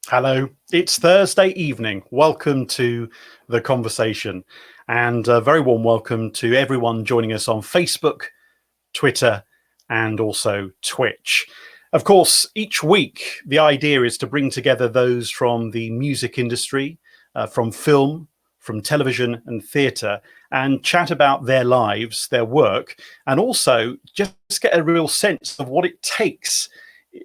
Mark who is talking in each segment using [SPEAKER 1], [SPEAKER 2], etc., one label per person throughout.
[SPEAKER 1] Hello, it's Thursday evening. Welcome to The Conversation, and a very warm welcome to everyone joining us on Facebook, Twitter, and also Twitch. Of course, each week, the idea is to bring together those from the music industry, from film, from television and theatre, and chat about their lives, their work, and also just get a real sense of what it takes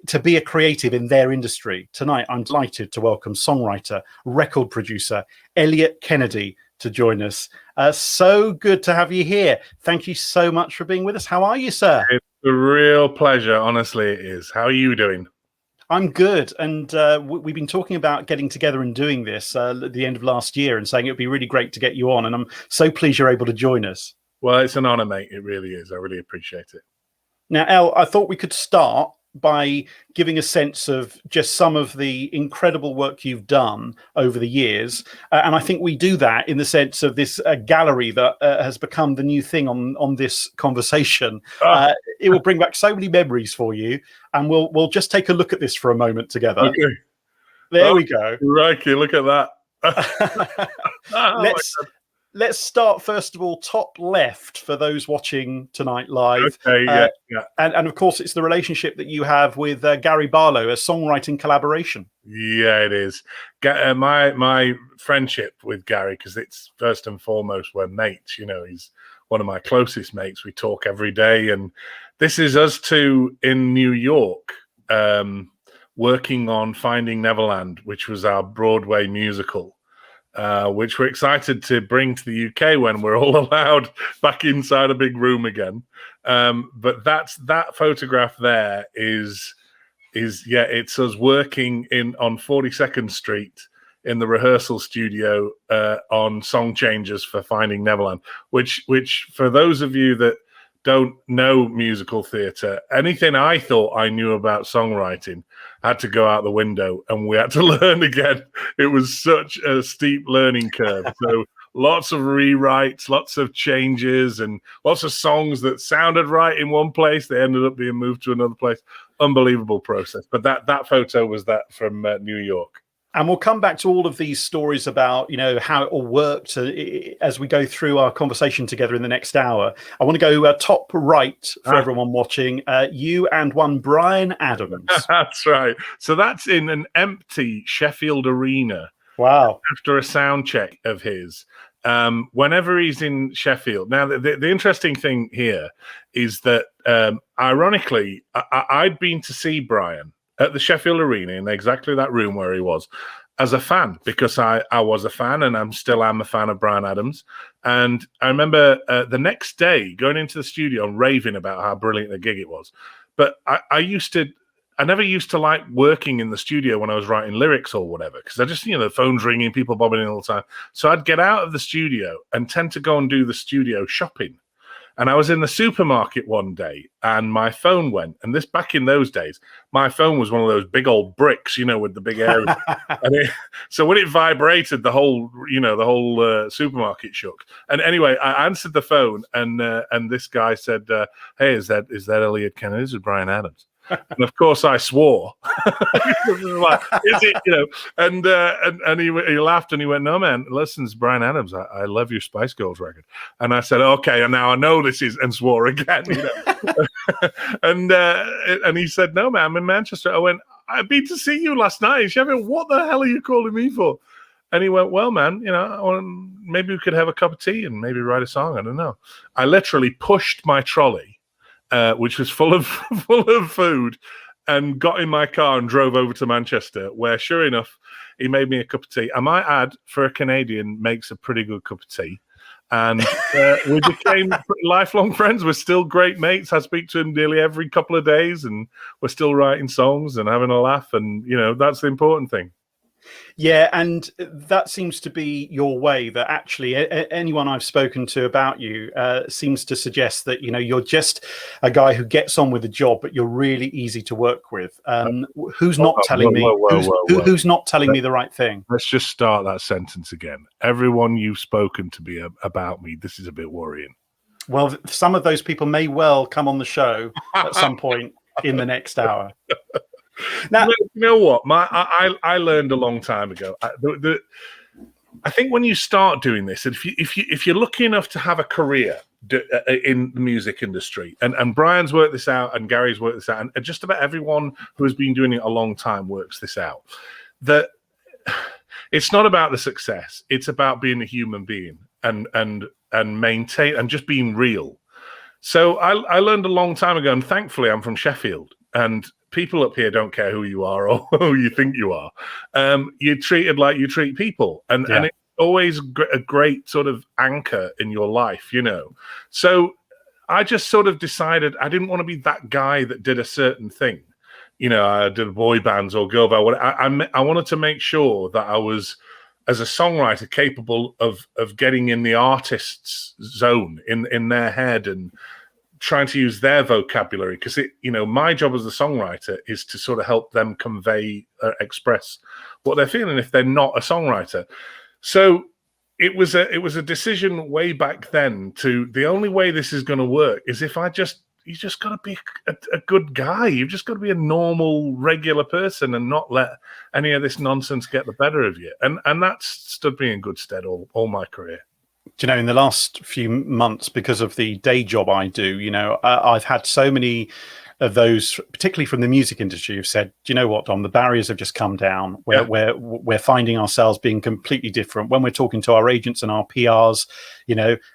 [SPEAKER 1] to be a creative in their industry. Tonight, I'm delighted to welcome songwriter, record producer, Eliot Kennedy to join us. So good to have you here. Thank you so much for being with us. How are you, sir?
[SPEAKER 2] It's a real pleasure. Honestly, it is. How are you doing?
[SPEAKER 1] I'm good. And we've been talking about getting together and doing this at the end of last year and saying it would be really great to get you on. And I'm so pleased you're able to join us.
[SPEAKER 2] Well, it's an honor, mate. It really is. I really appreciate it.
[SPEAKER 1] Now, El, I thought we could start by giving a sense of just some of the incredible work you've done over the years. And I think we do that in the sense of this gallery that has become the new thing on this conversation. It will bring back so many memories for you. And we'll just take a look at this for a moment together.
[SPEAKER 2] Okay.
[SPEAKER 1] There we go.
[SPEAKER 2] Righty, look at that.
[SPEAKER 1] Let's start, first of all, top left for those watching tonight live.
[SPEAKER 2] Okay, yeah.
[SPEAKER 1] And of course, it's the relationship that you have with Gary Barlow, a songwriting collaboration.
[SPEAKER 2] Yeah, it is. My friendship with Gary, because it's first and foremost, we're mates. You know, he's one of my closest mates. We talk every day. And this is us two in New York working on Finding Neverland, which was our Broadway musical. Which we're excited to bring to the UK when we're all allowed back inside a big room again. But that photograph there is it's us working on 42nd Street in the rehearsal studio on song changes for Finding Neverland, which for those of you that don't know musical theatre, anything I thought I knew about songwriting had to go out the window, and we had to learn again. It was such a steep learning curve. So lots of rewrites, lots of changes, and lots of songs that sounded right in one place, they ended up being moved to another place. Unbelievable process. But that photo was that from New York.
[SPEAKER 1] And we'll come back to all of these stories about, how it all worked as we go through our conversation together in the next hour. I want to go top right for everyone watching. You and one Bryan Adams.
[SPEAKER 2] That's right. So that's in an empty Sheffield arena.
[SPEAKER 1] Wow.
[SPEAKER 2] After a sound check of his. Whenever he's in Sheffield. Now, the interesting thing here is that, ironically, I'd been to see Bryan at the Sheffield Arena in exactly that room where he was as a fan, because I was a fan and am a fan of Bryan Adams. And I remember the next day going into the studio and raving about how brilliant the gig it was. But I never used to like working in the studio when I was writing lyrics or whatever, because I just, the phone's ringing, people bobbing in all the time. So I'd get out of the studio and tend to go and do the studio shopping. And I was in the supermarket one day and my phone went. And this, back in those days, my phone was one of those big old bricks, with the big area. So when it vibrated, the whole supermarket shook. And anyway, I answered the phone and this guy said, hey, is that Eliot Kennedy? This is Bryan Adams. And of course, I swore. Like, is it? And he laughed and he went, "No, man, listen, it's Bryan Adams. I love your Spice Girls record." And I said, "Okay, and now I know this is," and swore again. And he said, "No, man, I'm in Manchester." I went, "I've been to see you last night in Sheffield. What the hell are you calling me for?" And he went, "Well, man, maybe we could have a cup of tea and maybe write a song. I don't know." I literally pushed my trolley, which was full of food, and got in my car and drove over to Manchester, where, sure enough, he made me a cup of tea. I might add, for a Canadian, makes a pretty good cup of tea. And we became lifelong friends. We're still great mates. I speak to him nearly every couple of days, and we're still writing songs and having a laugh. And, that's the important thing.
[SPEAKER 1] Yeah, and that seems to be your way, that actually anyone I've spoken to about you seems to suggest that, you're just a guy who gets on with the job, but you're really easy to work with. Who's not telling me the right thing?
[SPEAKER 2] Let's just start that sentence again. Everyone you've spoken to me about me, this is a bit worrying.
[SPEAKER 1] Well, some of those people may well come on the show at some point in the next hour. Now,
[SPEAKER 2] you know what? I learned a long time ago. I think when you start doing this, if you're lucky enough to have a career in the music industry, and Brian's worked this out, and Gary's worked this out, and just about everyone who has been doing it a long time works this out, that it's not about the success; it's about being a human being and maintain and just being real. So I learned a long time ago, and thankfully I'm from Sheffield, and people up here don't care who you are or who you think you are. You're treated like you treat people, and it's always a great sort of anchor in your life, you know. So I just sort of decided I didn't want to be that guy that did a certain thing. You know, I did boy bands or girl band. I wanted to make sure that I was, as a songwriter, capable of getting in the artist's zone, in their head, and trying to use their vocabulary, because my job as a songwriter is to sort of help them convey, express what they're feeling if they're not a songwriter. So it was a decision way back then to, the only way this is going to work is if you just got to be a good guy. You've just got to be a normal, regular person and not let any of this nonsense get the better of you. And that's stood me in good stead all my career.
[SPEAKER 1] Do you know, in the last few months, because of the day job I do, I've had so many of those, particularly from the music industry, who've said, do you know what, Dom, the barriers have just come down. We're finding ourselves being completely different. When we're talking to our agents and our PRs,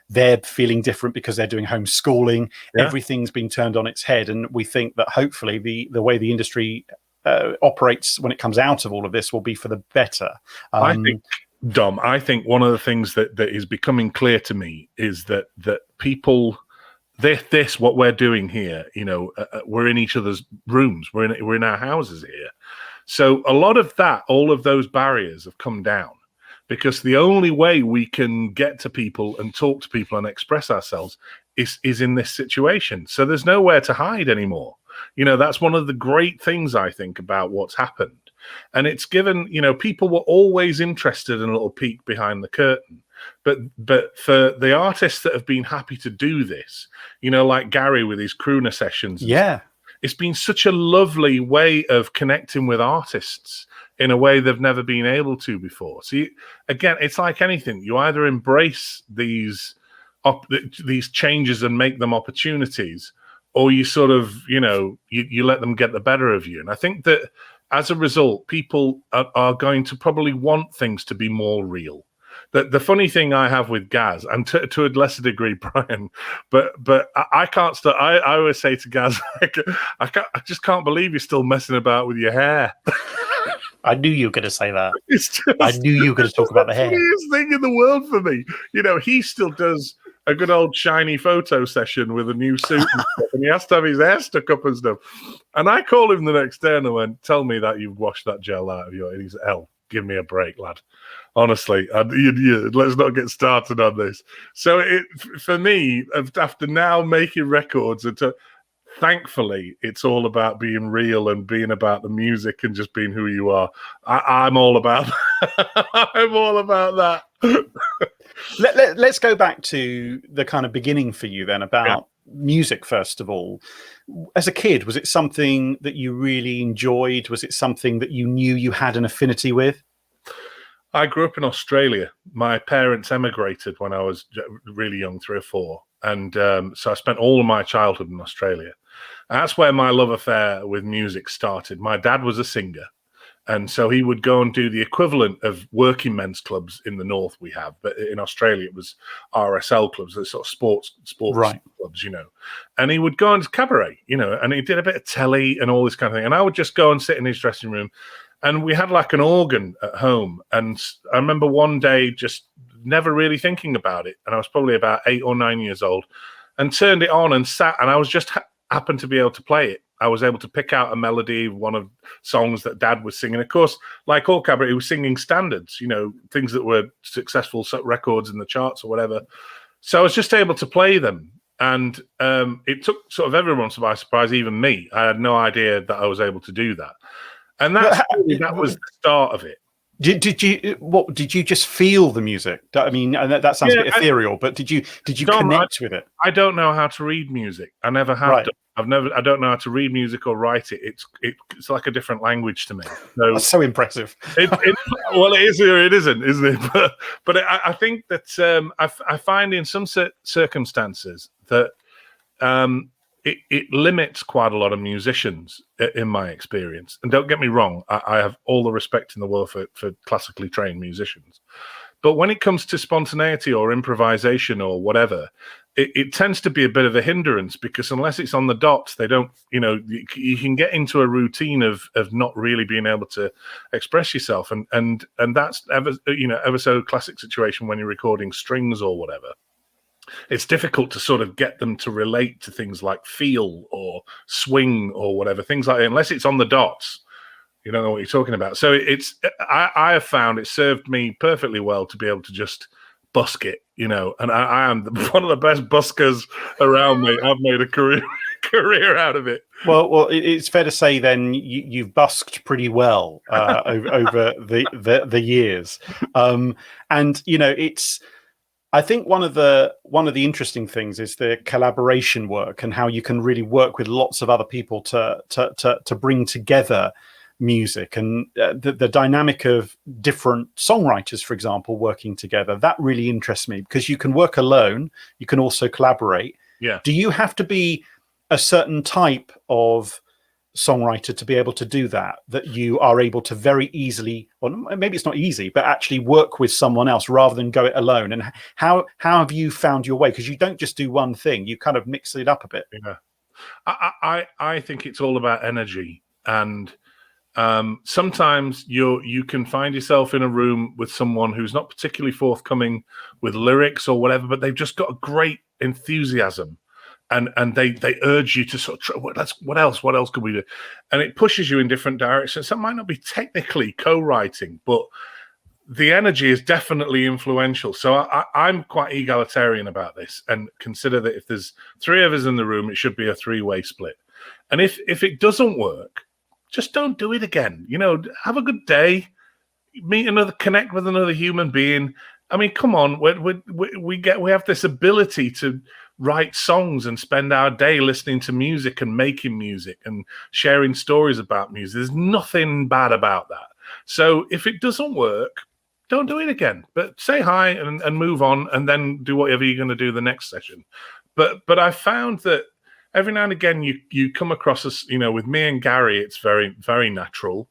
[SPEAKER 1] they're feeling different because they're doing homeschooling. Yeah. Everything's been turned on its head. And we think that hopefully the way the industry operates when it comes out of all of this will be for the better.
[SPEAKER 2] I think, Dom, one of the things that is becoming clear to me is that people, what we're doing here, we're in each other's rooms, we're in our houses here. So a lot of that, all of those barriers have come down, because the only way we can get to people and talk to people and express ourselves is in this situation. So there's nowhere to hide anymore. That's one of the great things I think about what's happened. And it's given, people were always interested in a little peek behind the curtain. But for the artists that have been happy to do this, like Gary with his crooner sessions, it's been such a lovely way of connecting with artists in a way they've never been able to before. So again, it's like anything. You either embrace these changes and make them opportunities, or you sort of, you let them get the better of you. And I think that as a result, people are going to probably want things to be more real. The funny thing I have with Gaz, and to a lesser degree, Brian, but I can't stop. I always say to Gaz, I just can't believe you're still messing about with your hair.
[SPEAKER 1] I knew you were going to say that. I knew you were going to talk about the hair.
[SPEAKER 2] It's the funniest thing in the world for me. He still does a good old shiny photo session with a new suit and stuff, and he has to have his hair stuck up and stuff. And I called him the next day and I went, tell me that you've washed that gel out of your... And he's, hell, give me a break, lad. Honestly, let's not get started on this. So for me, after now making records, thankfully, it's all about being real and being about the music and just being who you are. I'm all about I'm all about that.
[SPEAKER 1] Let's go back to the kind of beginning for you then, about music, first of all. As a kid, was it something that you really enjoyed? Was it something that you knew you had an affinity with?
[SPEAKER 2] I grew up in Australia. My parents emigrated when I was really young, 3 or 4. And so I spent all of my childhood in Australia. And that's where my love affair with music started. My dad was a singer. And so he would go and do the equivalent of working men's clubs in the north we have. But in Australia, it was RSL clubs, the sort of sports
[SPEAKER 1] right.
[SPEAKER 2] clubs, And he would go into cabaret, and he did a bit of telly and all this kind of thing. And I would just go and sit in his dressing room. And we had like an organ at home. And I remember one day just never really thinking about it. And I was probably about 8 or 9 years old, and turned it on and sat. And I was just happened to be able to play it. I was able to pick out a melody, one of songs that Dad was singing. Of course, like all cabaret, he was singing standards, things that were successful records in the charts or whatever. So I was just able to play them. And it took sort of everyone by surprise, even me. I had no idea that I was able to do that. And that was the start of it.
[SPEAKER 1] Did you just feel the music? I mean, and that sounds a bit ethereal, but did you
[SPEAKER 2] Tom,
[SPEAKER 1] connect with it?
[SPEAKER 2] I don't know how to read music. I never have
[SPEAKER 1] Right.
[SPEAKER 2] done. I don't know how to read music or write it. It's like a different language to me. So
[SPEAKER 1] That's so impressive.
[SPEAKER 2] well, it is or it isn't, isn't it? But I think that I find in some circumstances that it limits quite a lot of musicians in my experience. And don't get me wrong, I have all the respect in the world for classically trained musicians. But when it comes to spontaneity or improvisation or whatever, it tends to be a bit of a hindrance, because unless it's on the dot, they don't, you can get into a routine of not really being able to express yourself. And that's ever so classic situation when you're recording strings or whatever. It's difficult to sort of get them to relate to things like feel or swing or whatever, things like that, unless it's on the dots. You don't know what you're talking about. So I have found it served me perfectly well to be able to just busk it, and I am one of the best buskers around me. I've made a career out of it.
[SPEAKER 1] Well, it's fair to say then you've busked pretty well over the years, and it's. I think one of the interesting things is the collaboration work and how you can really work with lots of other people to bring together music, and the dynamic of different songwriters, for example, working together. That really interests me, because you can work alone, you can also collaborate.
[SPEAKER 2] Yeah.
[SPEAKER 1] Do you have to be a certain type of songwriter to be able to do that you are able to very easily, or maybe it's not easy, but actually work with someone else rather than go it alone? And how have you found your way? Because you don't just do one thing, you kind of mix it up a bit.
[SPEAKER 2] Yeah, I think it's all about energy. And sometimes you can find yourself in a room with someone who's not particularly forthcoming with lyrics or whatever, but they've just got a great enthusiasm, and they urge you to sort of what else could we do, and it pushes you in different directions. That might not be technically co-writing, but the energy is definitely influential. So I'm quite egalitarian about this, and consider that if there's three of us in the room, it should be a three-way split. And if it doesn't work, just don't do it again. Have a good day, connect with another human being. I mean, come on, we have this ability to write songs and spend our day listening to music and making music and sharing stories about music. There's nothing bad about that. So if it doesn't work, don't do it again. But say hi and move on, and then do whatever you're going to do the next session. But I found that every now and again, you come across us, with me and Gary, it's very, very natural.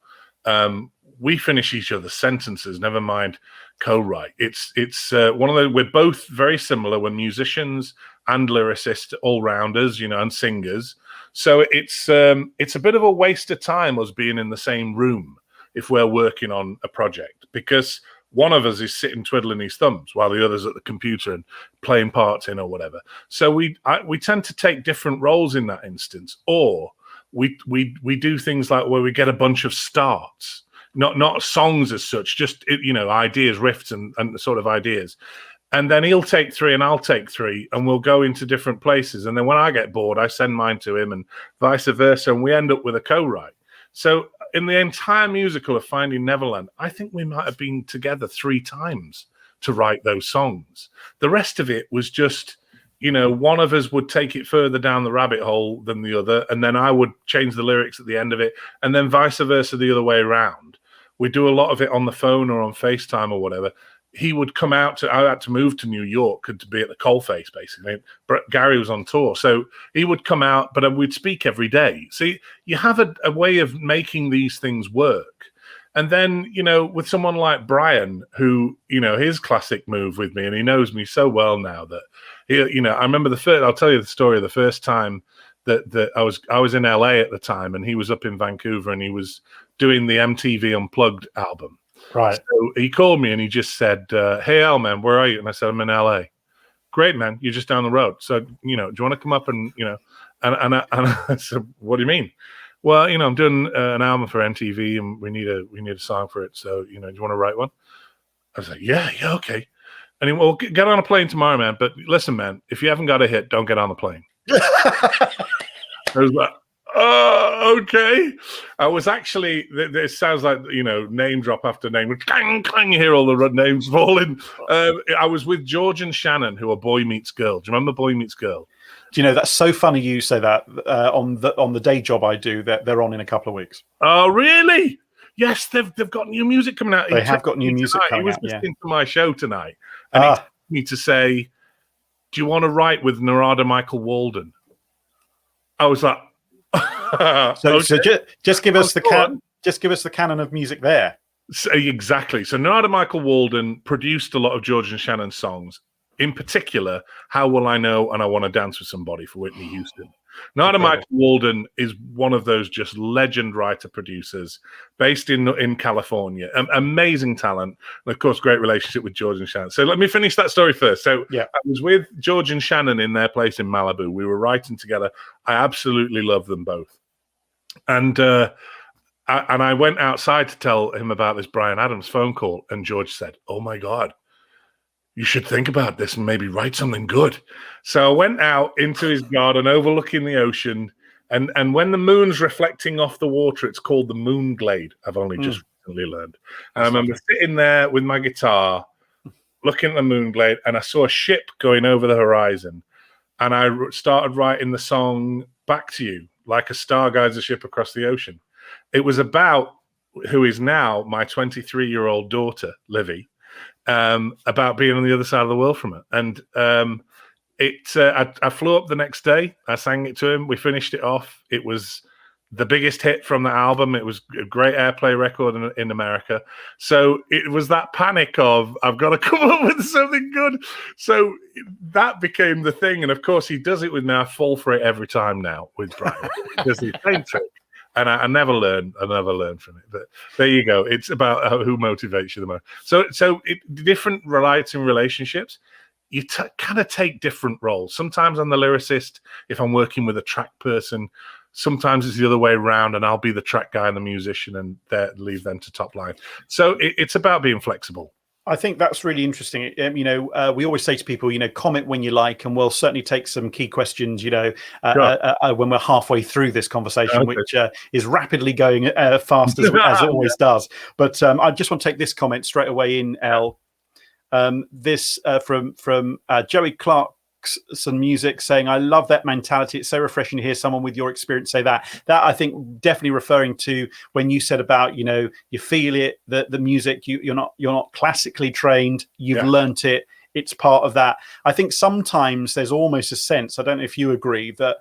[SPEAKER 2] We finish each other's sentences, never mind co-write. It's one of the, we're both very similar. We're musicians and lyricists, all-rounders, and singers. So it's a bit of a waste of time, us being in the same room, if we're working on a project, because one of us is sitting twiddling his thumbs while the other's at the computer and playing parts in or whatever. So we tend to take different roles in that instance, or we do things like where we get a bunch of starts, not songs as such, just ideas, riffs, and sort of ideas. And then he'll take three and I'll take three, and we'll go into different places. And then when I get bored, I send mine to him, and vice versa, and we end up with a co-write. So in the entire musical of Finding Neverland, I think we might have been together 3 times to write those songs. The rest of it was just, one of us would take it further down the rabbit hole than the other, and then I would change the lyrics at the end of it, and then vice versa the other way around. We do a lot of it on the phone or on FaceTime or whatever. He would come out I had to move to New York to be at the coalface, basically. But Gary was on tour. So he would come out, but we'd speak every day. So you have a way of making these things work. And then, with someone like Bryan, who, his classic move with me, and he knows me so well now that, I remember I'll tell you the story of the first time that I was in LA at the time, and he was up in Vancouver, and he was doing the MTV Unplugged album.
[SPEAKER 1] Right.
[SPEAKER 2] So he called me and he just said, "Hey, Al, man, where are you?" And I said, "I'm in LA." "Great, man. You're just down the road. So, do you want to come up and, and I said, "What do you mean?" "Well, I'm doing an album for MTV, and we need a song for it. So, do you want to write one?" I was like, yeah, okay. And he, "Well, get on a plane tomorrow, man. But listen, man, if you haven't got a hit, don't get on the plane." I was like, Okay. I was actually, this sounds like, name drop after name. Clang, clang, you hear all the names falling. I was with George and Shannon, who are Boy Meets Girl. Do you remember Boy Meets Girl?
[SPEAKER 1] Do you know, that's so funny you say that. On the day job I do, that they're on in a couple of weeks.
[SPEAKER 2] Oh, really? Yes, they've got new music coming out.
[SPEAKER 1] They have got new music coming out.
[SPEAKER 2] He was listening to my show tonight, and he told me to say, "Do you want to write with Narada Michael Walden?" I was like,
[SPEAKER 1] so just give us the canon of music there.
[SPEAKER 2] So, exactly. So Narada Michael Walden produced a lot of George and Shannon songs. In particular, How Will I Know and I Want to Dance with Somebody for Whitney Houston. Narada Michael Walden is one of those just legend writer-producers based in California. Amazing talent. And, of course, great relationship with George and Shannon. So let me finish that story first. So I was with George and Shannon in their place in Malibu. We were writing together. I absolutely love them both. And I went outside to tell him about this Bryan Adams phone call. And George said, "Oh, my God. You should think about this and maybe write something good." So I went out into his garden overlooking the ocean. And when the moon's reflecting off the water, it's called the Moon Glade. I've only just recently learned. And I remember sitting there with my guitar, looking at the Moon Glade, and I saw a ship going over the horizon. And I started writing the song Back to You, like a star guides a ship across the ocean. It was about who is now my 23-year-old daughter, Livy. About being on the other side of the world from it. And I flew up the next day. I sang it to him. We finished it off. It was the biggest hit from the album. It was a great airplay record in America. So it was that panic of, I've got to come up with something good. So that became the thing. And of course, he does it with me. I fall for it every time now with Bryan. He does the same trick. And I never learn. I never learn from it. But there you go. It's about who motivates you the most. So different writing relationships, you kind of take different roles. Sometimes I'm the lyricist if I'm working with a track person. Sometimes it's the other way around, and I'll be the track guy and the musician, and leave them to top line. So it's about being flexible.
[SPEAKER 1] I think that's really interesting. We always say to people, comment when you like, and we'll certainly take some key questions, when we're halfway through this conversation, which is rapidly going fast as it always does. But I just want to take this comment straight away in, El. This from Joey Clarkson Music saying, "I love that mentality. It's so refreshing to hear someone with your experience say that." That, I think, definitely referring to when you said about, you feel it, the music, you're not classically trained, you've learnt it, it's part of that. I think sometimes there's almost a sense, I don't know if you agree, that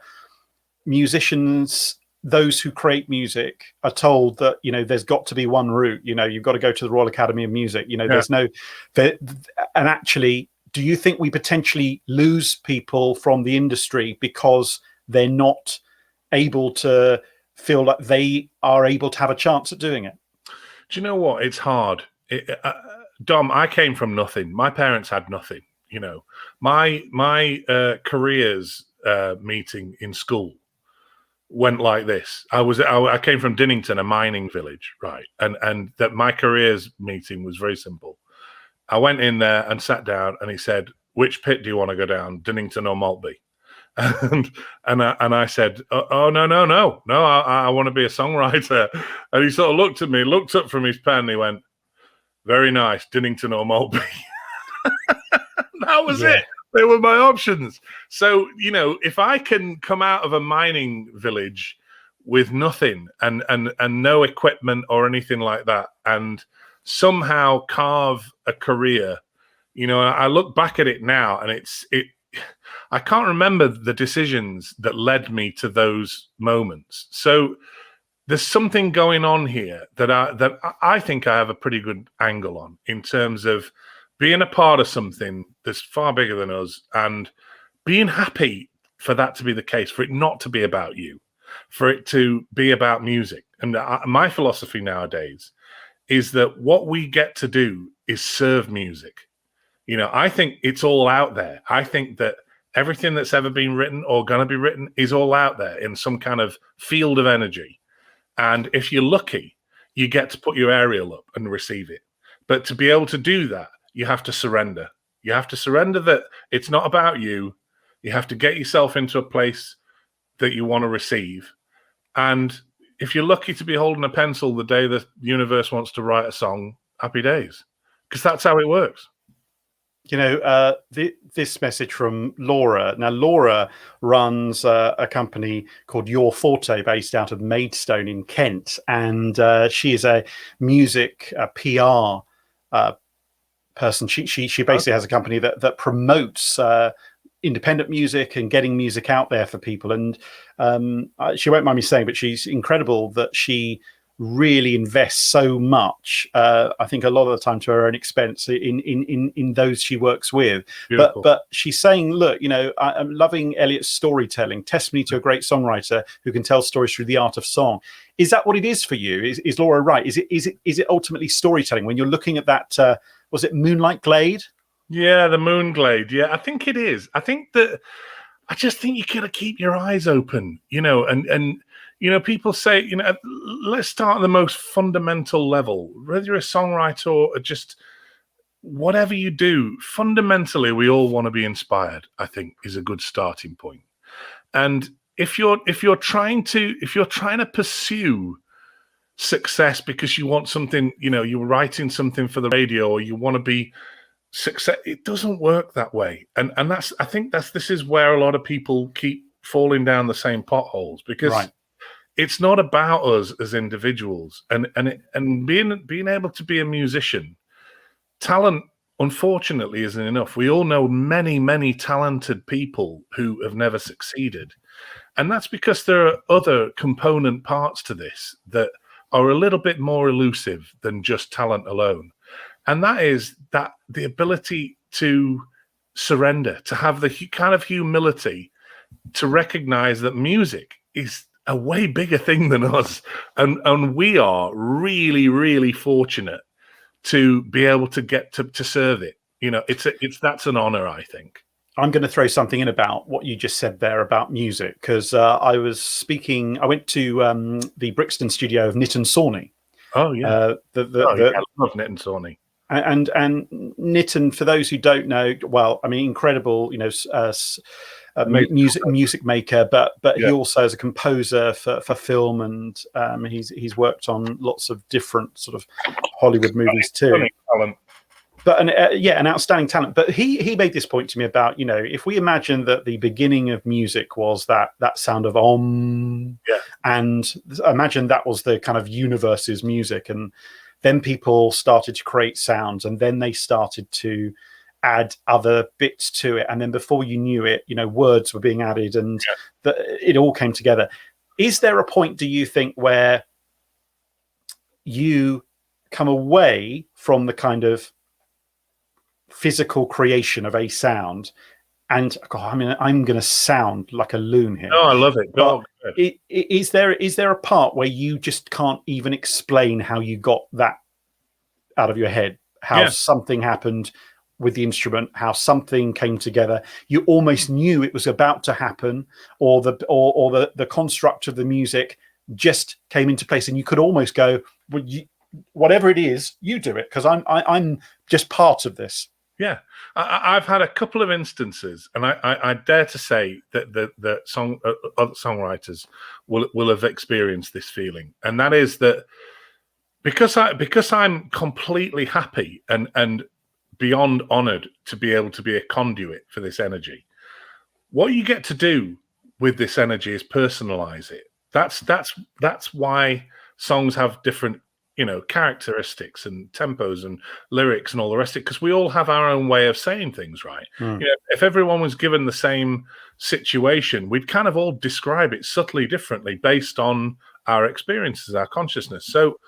[SPEAKER 1] musicians, those who create music, are told that there's got to be one route. You've got to go to the Royal Academy of Music. There's no, and actually, do you think we potentially lose people from the industry because they're not able to feel like they are able to have a chance at doing it?
[SPEAKER 2] Do you know what? It's hard. Dom, I came from nothing. My parents had nothing. My careers meeting in school went like this. I came from Dinnington, a mining village, right? And that my careers meeting was very simple. I went in there and sat down, and he said, "Which pit do you want to go down, Dinnington or Maltby?" And I said, "Oh, no, I want to be a songwriter." And he sort of looked at me, looked up from his pen, and he went, "Very nice, Dinnington or Maltby." That was it. They were my options. So, if I can come out of a mining village with nothing and no equipment or anything like that, and somehow carve a career, I look back at it now, and I can't remember the decisions that led me to those moments. So there's something going on here that I think I have a pretty good angle on, in terms of being a part of something that's far bigger than us, and being happy for that to be the case, for it not to be about you, for it to be about music. And my philosophy nowadays is that what we get to do is serve music. I think it's all out there. I think that everything that's ever been written or going to be written is all out there in some kind of field of energy. And if you're lucky, you get to put your aerial up and receive it. But to be able to do that, you have to surrender. You have to surrender that it's not about you. You have to get yourself into a place that you want to receive. And if you're lucky to be holding a pencil the day the universe wants to write a song, happy days, because that's how it works.
[SPEAKER 1] This message from Laura. Now, Laura runs a company called Your Forte, based out of Maidstone in Kent, and she is a music PR person. She basically has a company that promotes independent music and getting music out there for people. And she won't mind me saying, but she's incredible that she really invests so much. I think a lot of the time to her own expense in those she works with. But she's saying, look, I'm loving Eliot's storytelling, testimony to a great songwriter who can tell stories through the art of song. Is that what it is for you? Is Laura right? Is it ultimately storytelling when you're looking at that? Was it Moonlight Glade?
[SPEAKER 2] Yeah, the Moon Glade. Yeah, I think it is. I just think you gotta keep your eyes open, and people say, let's start at the most fundamental level. Whether you're a songwriter or just whatever you do, fundamentally, we all want to be inspired, I think, is a good starting point. And if you're trying to pursue success because you want something, you're writing something for the radio, or you want to be success, it doesn't work that way. And I think this is where a lot of people keep falling down the same potholes, because it's not about us as individuals, and being able to be a musician. Talent, unfortunately, isn't enough. We all know many talented people who have never succeeded, and that's because there are other component parts to this that are a little bit more elusive than just talent alone. And that is that the ability to surrender, to have the kind of humility to recognize that music is a way bigger thing than us. And we are really, really fortunate to be able to get to serve it. That's an honor, I think.
[SPEAKER 1] I'm going to throw something in about what you just said there about music, because I went to the Brixton studio of Nitin Sawhney.
[SPEAKER 2] Oh, yeah. I love Nitin Sawhney.
[SPEAKER 1] And Nitin, for those who don't know, well, I mean, incredible, music maker, but he also is a composer for film, and he's worked on lots of different sort of Hollywood movies too. But an outstanding talent. But he made this point to me about, if we imagine that the beginning of music was that sound of om, and imagine that was the kind of universe's music, and then people started to create sounds, and then they started to add other bits to it, and then before you knew it, words were being added, and it all came together. Is there a point, do you think, where you come away from the kind of physical creation of a sound and I'm going to sound like a loon here?
[SPEAKER 2] Oh, I love it.
[SPEAKER 1] Is there a part where you just can't even explain how you got that out of your head, how something happened with the instrument, how something came together? You almost knew it was about to happen, or the construct of the music just came into place, and you could almost go, well, whatever it is, you do it, because I'm just part of this.
[SPEAKER 2] Yeah, I've had a couple of instances, and I dare to say that other songwriters will have experienced this feeling, and that is that because I'm completely happy and beyond honored to be able to be a conduit for this energy. What you get to do with this energy is personalize it. That's why songs have different characteristics and tempos and lyrics and all the rest of it, because we all have our own way of saying things, right? If everyone was given the same situation, we'd kind of all describe it subtly differently based on our experiences, our consciousness. So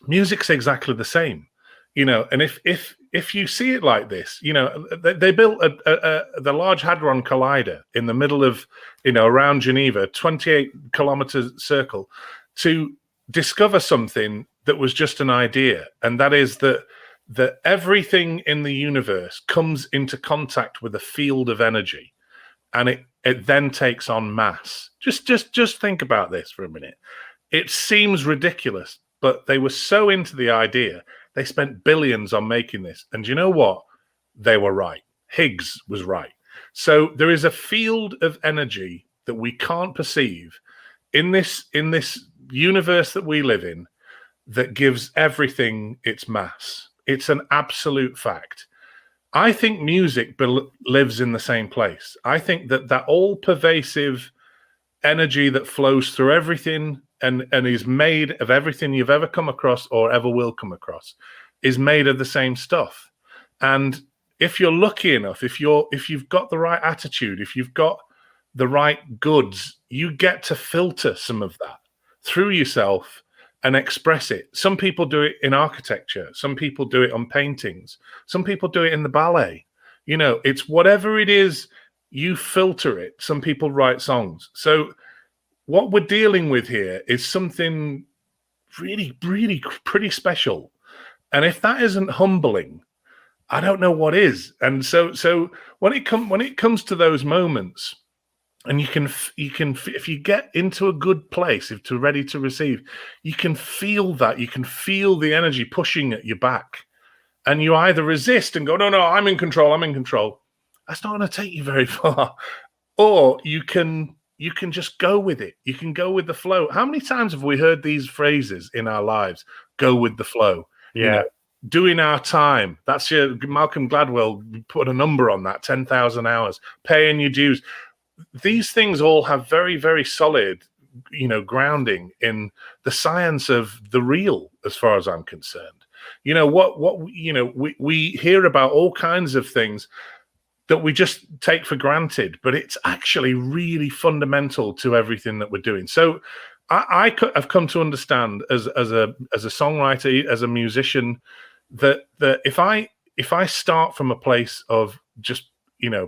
[SPEAKER 2] music's exactly the same, and if you see it like this, they built the Large Hadron Collider in the middle of, around Geneva, 28 kilometer circle, to discover something that was just an idea, and that is that everything in the universe comes into contact with a field of energy, and it then takes on mass. Just think about this for a minute. It seems ridiculous, but they were so into the idea, they spent billions on making this, and you know what? They were right. Higgs was right. So there is a field of energy that we can't perceive. in this universe that we live in, that gives everything its mass. It's an absolute fact. I think music lives in the same place. I think that all-pervasive energy that flows through everything and is made of everything you've ever come across or ever will come across is made of the same stuff. And if you're lucky enough, if you've got the right attitude, if you've got the right goods, you get to filter some of that through yourself and express it. Some people do it in architecture. Some people do it on paintings. Some people do it in the ballet. You know, it's whatever it is, you filter it. Some people write songs. So what we're dealing with here is something really, really pretty special. And if that isn't humbling, I don't know what is. And so when it comes to those moments, and you can if you get into a good place, if you're ready to receive, you can feel that. You can feel the energy pushing at your back, and you either resist and go, no, I'm in control. I'm in control. That's not going to take you very far. Or you can just go with it. You can go with the flow. How many times have we heard these phrases in our lives? Go with the flow.
[SPEAKER 1] Yeah.
[SPEAKER 2] You know, doing our time. That's your Malcolm Gladwell put a number on that. 10,000 hours. Paying your dues. These things all have very, very solid, grounding in the science of the real, as far as I'm concerned. We hear about all kinds of things that we just take for granted, but it's actually really fundamental to everything that we're doing. So I have come to understand as a songwriter, as a musician, that if I start from a place of just,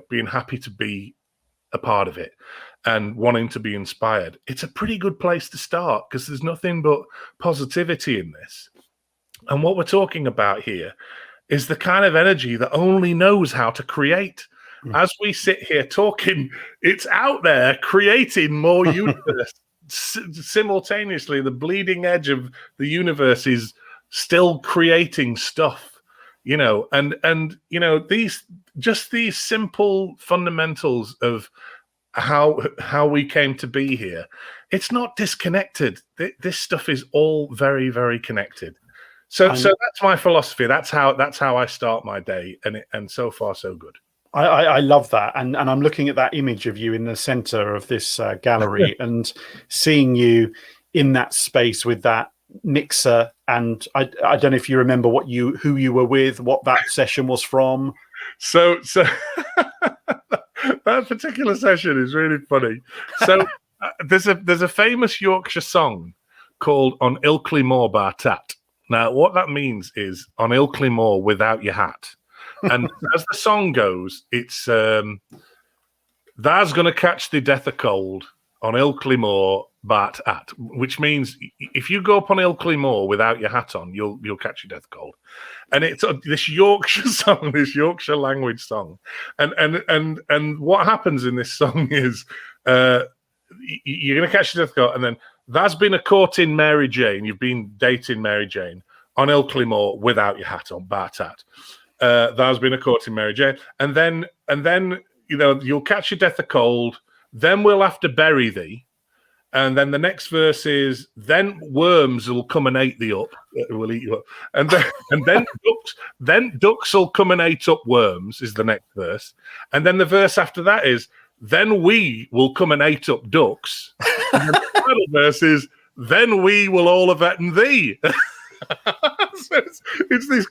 [SPEAKER 2] being happy to be a part of it and wanting to be inspired, it's a pretty good place to start, because there's nothing but positivity in this. And what we're talking about here is the kind of energy that only knows how to create. As we sit here talking, it's out there creating more universe. Simultaneously, the bleeding edge of the universe is still creating stuff, and these simple fundamentals of how we came to be here. It's not disconnected. This stuff is all very, very connected. So that's my philosophy. That's how I start my day, and so far so good.
[SPEAKER 1] I love that, and I'm looking at that image of you in the center of this gallery and seeing you in that space with that mixer. And I don't know if you remember who you were with, what that session was from.
[SPEAKER 2] So that particular session is really funny. So there's a famous Yorkshire song called "On Ilkley Moor Bar Tat." Now, what that means is on Ilkley Moor without your hat. And as the song goes, it's "Tha's gonna catch the death of cold on Ilkley Moor Bart at," which means if you go up on Ilkley Moor without your hat on, you'll catch your death cold. And it's this Yorkshire song, this Yorkshire language song, and what happens in this song is you're gonna catch your death cold, and then "Tha's been a courting Mary Jane," you've been dating Mary Jane on Ilkley Moor without your hat on, Bart at. "Tha's been a courting Mary Jane," and then you'll catch your death of cold. Then we'll have to bury thee. And then the next verse is, "Then worms will come and eat thee up." Will eat you up. And then ducks will come and eat up worms is the next verse. And then the verse after that is, "Then we will come and eat up ducks." And then the final verse is, "Then we will all have eaten thee." So it's this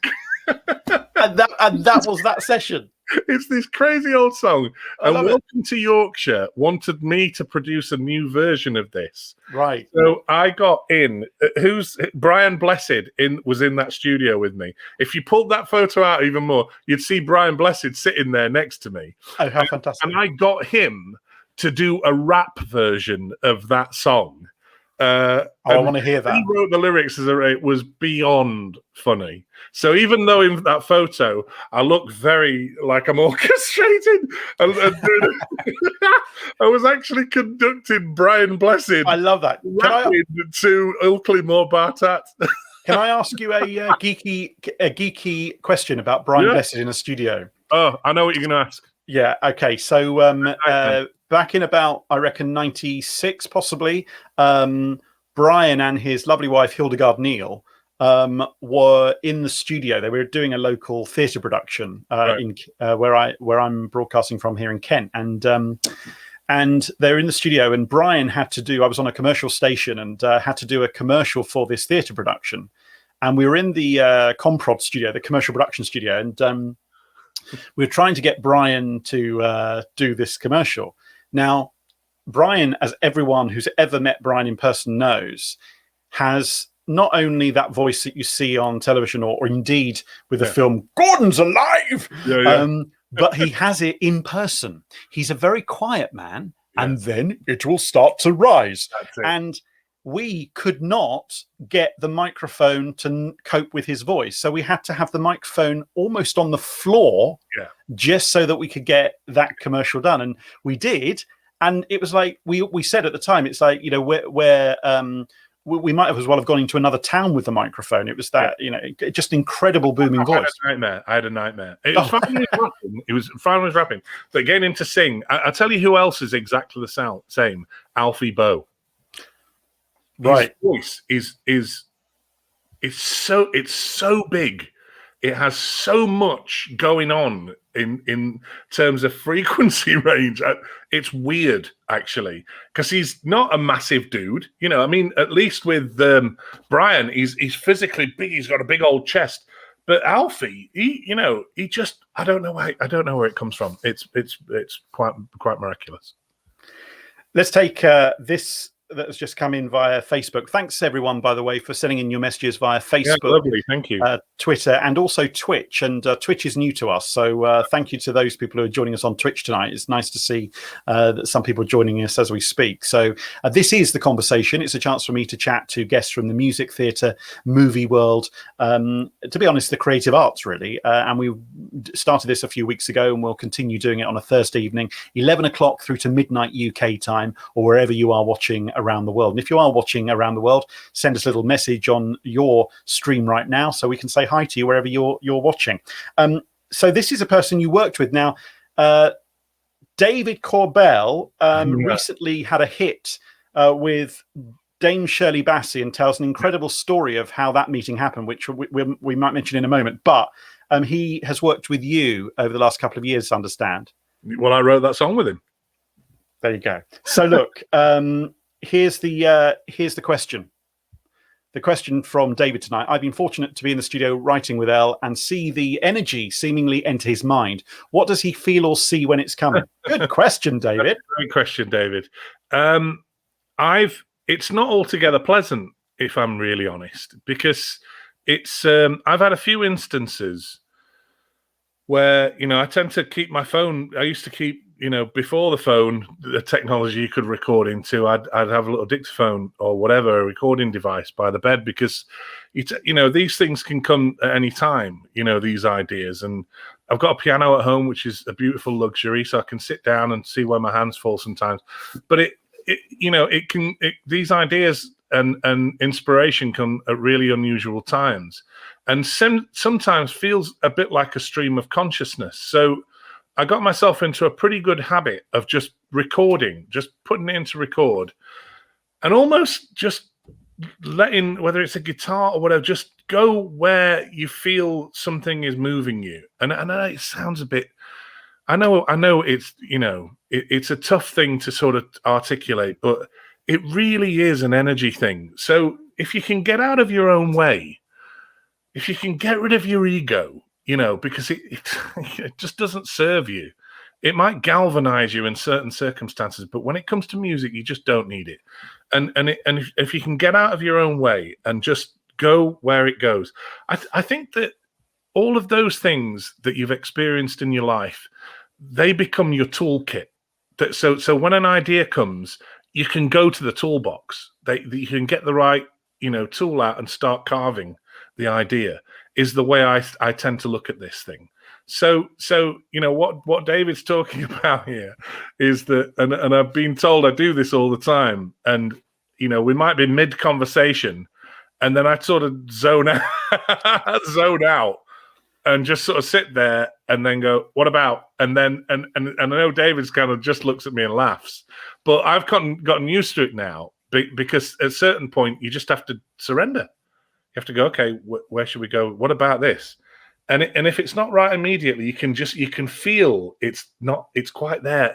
[SPEAKER 1] and that was that session.
[SPEAKER 2] It's this crazy old song. And Welcome to Yorkshire wanted me to produce a new version of this.
[SPEAKER 1] Right.
[SPEAKER 2] So I got in. Brian Blessed was in that studio with me. If you pulled that photo out even more, you'd see Brian Blessed sitting there next to me.
[SPEAKER 1] Oh, how fantastic.
[SPEAKER 2] And I got him to do a rap version of that song.
[SPEAKER 1] I want to hear that.
[SPEAKER 2] He wrote the lyrics it was beyond funny. So even though in that photo I look very like I'm orchestrating, I was actually conducting Brian Blessed.
[SPEAKER 1] I love that.
[SPEAKER 2] To Ilkley Moor Bartat.
[SPEAKER 1] Can I ask you a geeky question about Brian Blessed in a studio?
[SPEAKER 2] Oh, I know what you're going to ask.
[SPEAKER 1] Yeah. Okay. So back in about, I reckon, 96, possibly, Bryan and his lovely wife, Hildegard Neal, were in the studio. They were doing a local theatre production in where I'm broadcasting from here in Kent, and they're in the studio. And Bryan had to do. I was on a commercial station and had to do a commercial for this theatre production, and we were in the Comprod studio, the commercial production studio, and we were trying to get Bryan to do this commercial. Now, Bryan, as everyone who's ever met Bryan in person knows, has not only that voice that you see on television or indeed with the film Gordon's Alive, but he has it in person. He's a very quiet man, and then it will start to rise. And we could not get the microphone to cope with his voice. So we had to have the microphone almost on the floor just so that we could get that commercial done. And we did. And it was like we said at the time, it's like, you know, we might have as well have gone into another town with the microphone. It was that, you know, just incredible booming voice.
[SPEAKER 2] I had a nightmare. It was fine when he was rapping. It was fine when he was rapping. But getting him to sing, I'll tell you who else is exactly the same. Alfie Boe. Right. His voice it's so big. It has so much going on in terms of frequency range. It's weird, actually, because he's not a massive dude. You know, I mean, at least with Bryan, he's physically big. He's got a big old chest. But Alfie, he just, I don't know where it comes from. It's quite miraculous.
[SPEAKER 1] Let's take this that has just come in via Facebook. Thanks, everyone, by the way, for sending in your messages via Facebook.
[SPEAKER 2] Yeah, lovely. Thank you.
[SPEAKER 1] Twitter, and also Twitch. And Twitch is new to us. So thank you to those people who are joining us on Twitch tonight. It's nice to see that some people are joining us as we speak. So this is The Conversation. It's a chance for me to chat to guests from the music, theatre, movie world. To be honest, the creative arts, really. And we started this a few weeks ago, and we'll continue doing it on a Thursday evening, 11 o'clock through to midnight UK time, or wherever you are watching around the world. And if you are watching around the world, send us a little message on your stream right now so we can say hi to you wherever you're watching. So this is a person you worked with. Now, David Corbell recently had a hit with Dame Shirley Bassey, and tells an incredible story of how that meeting happened, which we might mention in a moment. But he has worked with you over the last couple of years, I understand.
[SPEAKER 2] Well, I wrote that song with him.
[SPEAKER 1] There you go. So look, here's the question. The question from David tonight. I've been fortunate to be in the studio writing with El and see the energy seemingly enter his mind. What does he feel or see when it's coming? Good question, David.
[SPEAKER 2] Great question, David. It's not altogether pleasant, if I'm really honest, because it's I've had a few instances where, you know, I tend to keep my phone. I used to keep, you know, before the phone, the technology you could record into, I'd have a little dictaphone or whatever, a recording device by the bed, because, you know, these things can come at any time, you know, these ideas. And I've got a piano at home, which is a beautiful luxury, so I can sit down and see where my hands fall sometimes. But these ideas and inspiration come at really unusual times, and sometimes feels a bit like a stream of consciousness. So I got myself into a pretty good habit of just recording, just putting it into record, and almost just letting, whether it's a guitar or whatever, just go where you feel something is moving you. And I know it sounds a bit, I know it's, you know, it's a tough thing to sort of articulate, but it really is an energy thing. So if you can get out of your own way, if you can get rid of your ego, you know, because it just doesn't serve you. It might galvanize you in certain circumstances, but when it comes to music, you just don't need it. And if you can get out of your own way and just go where it goes, I think that all of those things that you've experienced in your life, they become your toolkit. So when an idea comes, you can go to the toolbox. You can get the right, you know, tool out and start carving the idea. Is the way I tend to look at this thing. So you know what David's talking about here is that, and I've been told I do this all the time, and you know, we might be mid conversation, and then I sort of zone out, and just sort of sit there and then go, what about? And then and I know David's kind of just looks at me and laughs, but I've gotten used to it now because at a certain point you just have to surrender. You have to go, okay, where should we go? What about this? And if it's not right immediately, you can feel it's quite there.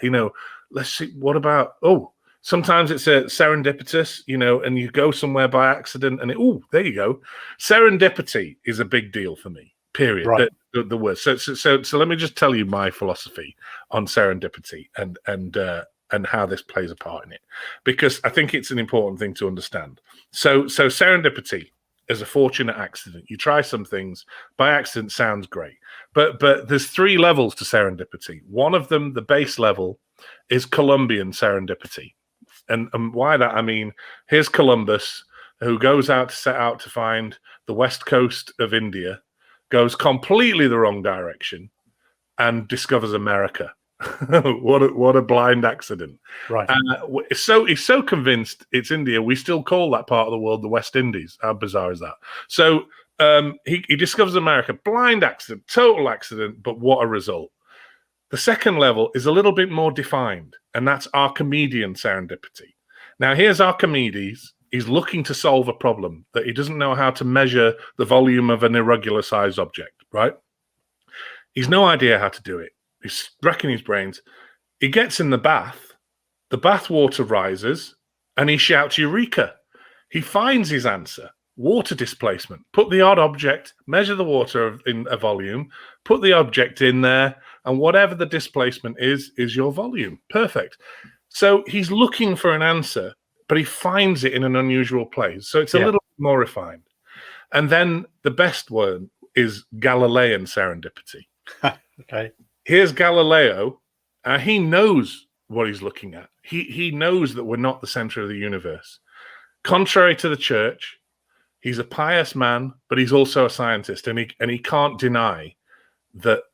[SPEAKER 2] Let's see. What about? Oh, sometimes it's a serendipitous, and you go somewhere by accident, and there you go. Serendipity is a big deal for me. Period.
[SPEAKER 1] Right.
[SPEAKER 2] The word. So let me just tell you my philosophy on serendipity and how this plays a part in it, because I think it's an important thing to understand. So serendipity is a fortunate accident. You try some things by accident, sounds great, but there's 3 levels to serendipity. One of them, the base level, is Columbian serendipity, and why that? I mean, here's Columbus, who goes out to set out to find the west coast of India, goes completely the wrong direction, and discovers America. What a blind accident!
[SPEAKER 1] Right.
[SPEAKER 2] He's so convinced it's India, we still call that part of the world the West Indies. How bizarre is that? So he discovers America, blind accident, total accident, but what a result! The second level is a little bit more defined, and that's Archimedean serendipity. Now here's Archimedes. He's looking to solve a problem that he doesn't know how to measure the volume of an irregular sized object. Right? He's no idea how to do it. He's racking his brains. He gets in the bath water rises, and he shouts, Eureka! He finds his answer, water displacement. Put the odd object, measure the water in a volume, put the object in there, and whatever the displacement is your volume. Perfect. So he's looking for an answer, but he finds it in an unusual place. So it's a little more refined. And then the best one is Galilean serendipity.
[SPEAKER 1] Okay.
[SPEAKER 2] Here's Galileo. He knows what he's looking at. He knows that we're not the center of the universe. Contrary to the church, he's a pious man, but he's also a scientist, and he can't deny that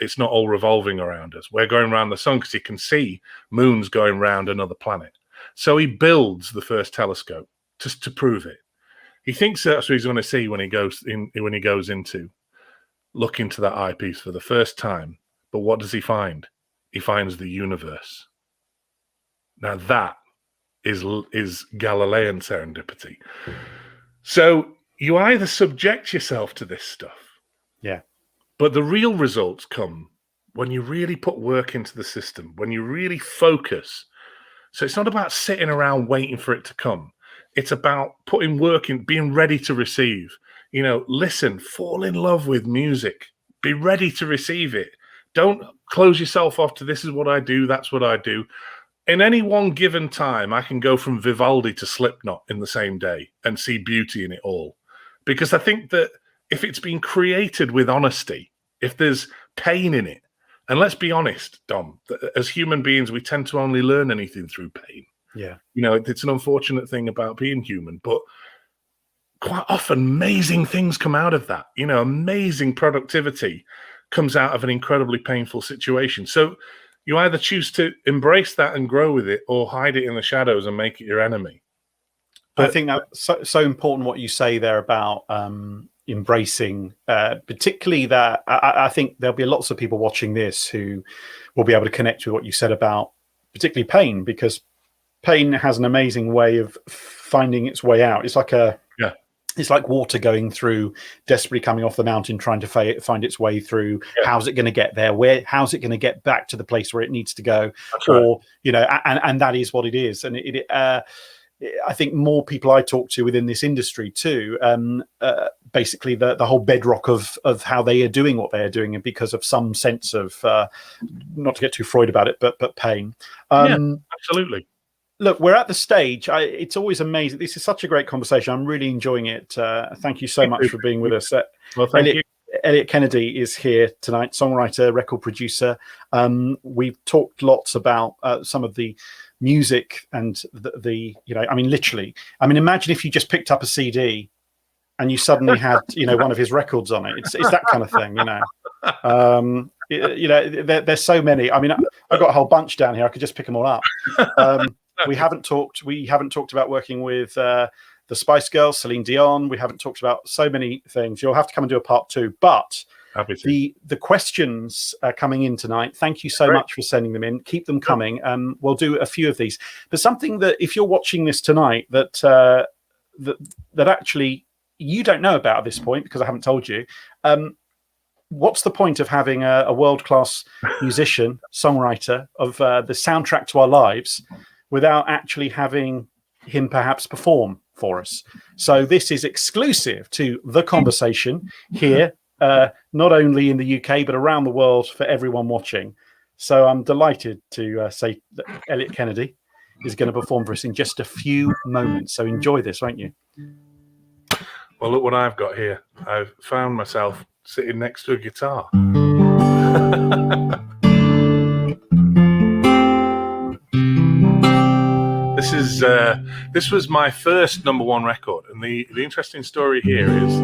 [SPEAKER 2] it's not all revolving around us. We're going around the sun because he can see moons going around another planet. So he builds the first telescope just to prove it. He thinks that's what he's going to see when he goes into look into that eyepiece for the first time. But what does he find? He finds the universe. Now that is Galilean serendipity. So you either subject yourself to this stuff, but the real results come when you really put work into the system, when you really focus. So it's not about sitting around waiting for it to come. It's about putting work in, being ready to receive. Listen, fall in love with music. Be ready to receive it. Don't close yourself off to this is what I do, that's what I do. In any one given time, I can go from Vivaldi to Slipknot in the same day and see beauty in it all. Because I think that if it's been created with honesty, if there's pain in it, and let's be honest, Dom, as human beings, we tend to only learn anything through pain.
[SPEAKER 1] Yeah.
[SPEAKER 2] It's an unfortunate thing about being human, but quite often amazing things come out of that. Amazing productivity comes out of an incredibly painful situation. So you either choose to embrace that and grow with it, or hide it in the shadows and make it your enemy.
[SPEAKER 1] But I think that's so important what you say there about embracing, particularly that I think there'll be lots of people watching this who will be able to connect with what you said about particularly pain, because pain has an amazing way of finding its way out. It's like it's like water going through, desperately coming off the mountain, trying to find its way through. Yeah. How's it going to get there? How's it going to get back to the place where it needs to go?
[SPEAKER 2] That's or,
[SPEAKER 1] right. And that is what it is. And I think more people I talk to within this industry too, basically the whole bedrock of how they are doing what they are doing, and because of some sense of, not to get too Freud about it, but pain.
[SPEAKER 2] Absolutely.
[SPEAKER 1] Look, we're at the stage. It's always amazing. This is such a great conversation. I'm really enjoying it. Thank you so much for being with us.
[SPEAKER 2] Well, thank you.
[SPEAKER 1] Eliot Kennedy is here tonight, songwriter, record producer. We've talked lots about some of the music and literally. Imagine if you just picked up a CD and you suddenly had, one of his records on it. It's that kind of thing, There's so many. I've got a whole bunch down here. I could just pick them all up. We haven't talked about working with the Spice Girls, Celine Dion. We haven't talked about so many things. You'll have to come and do a part 2. But
[SPEAKER 2] Happy to.
[SPEAKER 1] The questions are coming in tonight. Thank you so much for sending them in. Keep them coming. We'll do a few of these. But something that, if you're watching this tonight, that actually you don't know about at this point, because I haven't told you. What's the point of having a world-class musician, songwriter of the soundtrack to our lives without actually having him perhaps perform for us? So this is exclusive to The Conversation here, not only in the UK, but around the world for everyone watching. So I'm delighted to say that Eliot Kennedy is going to perform for us in just a few moments. So enjoy this, won't you?
[SPEAKER 2] Well, look what I've got here. I've found myself sitting next to a guitar. This was my first #1 record, and the interesting story here is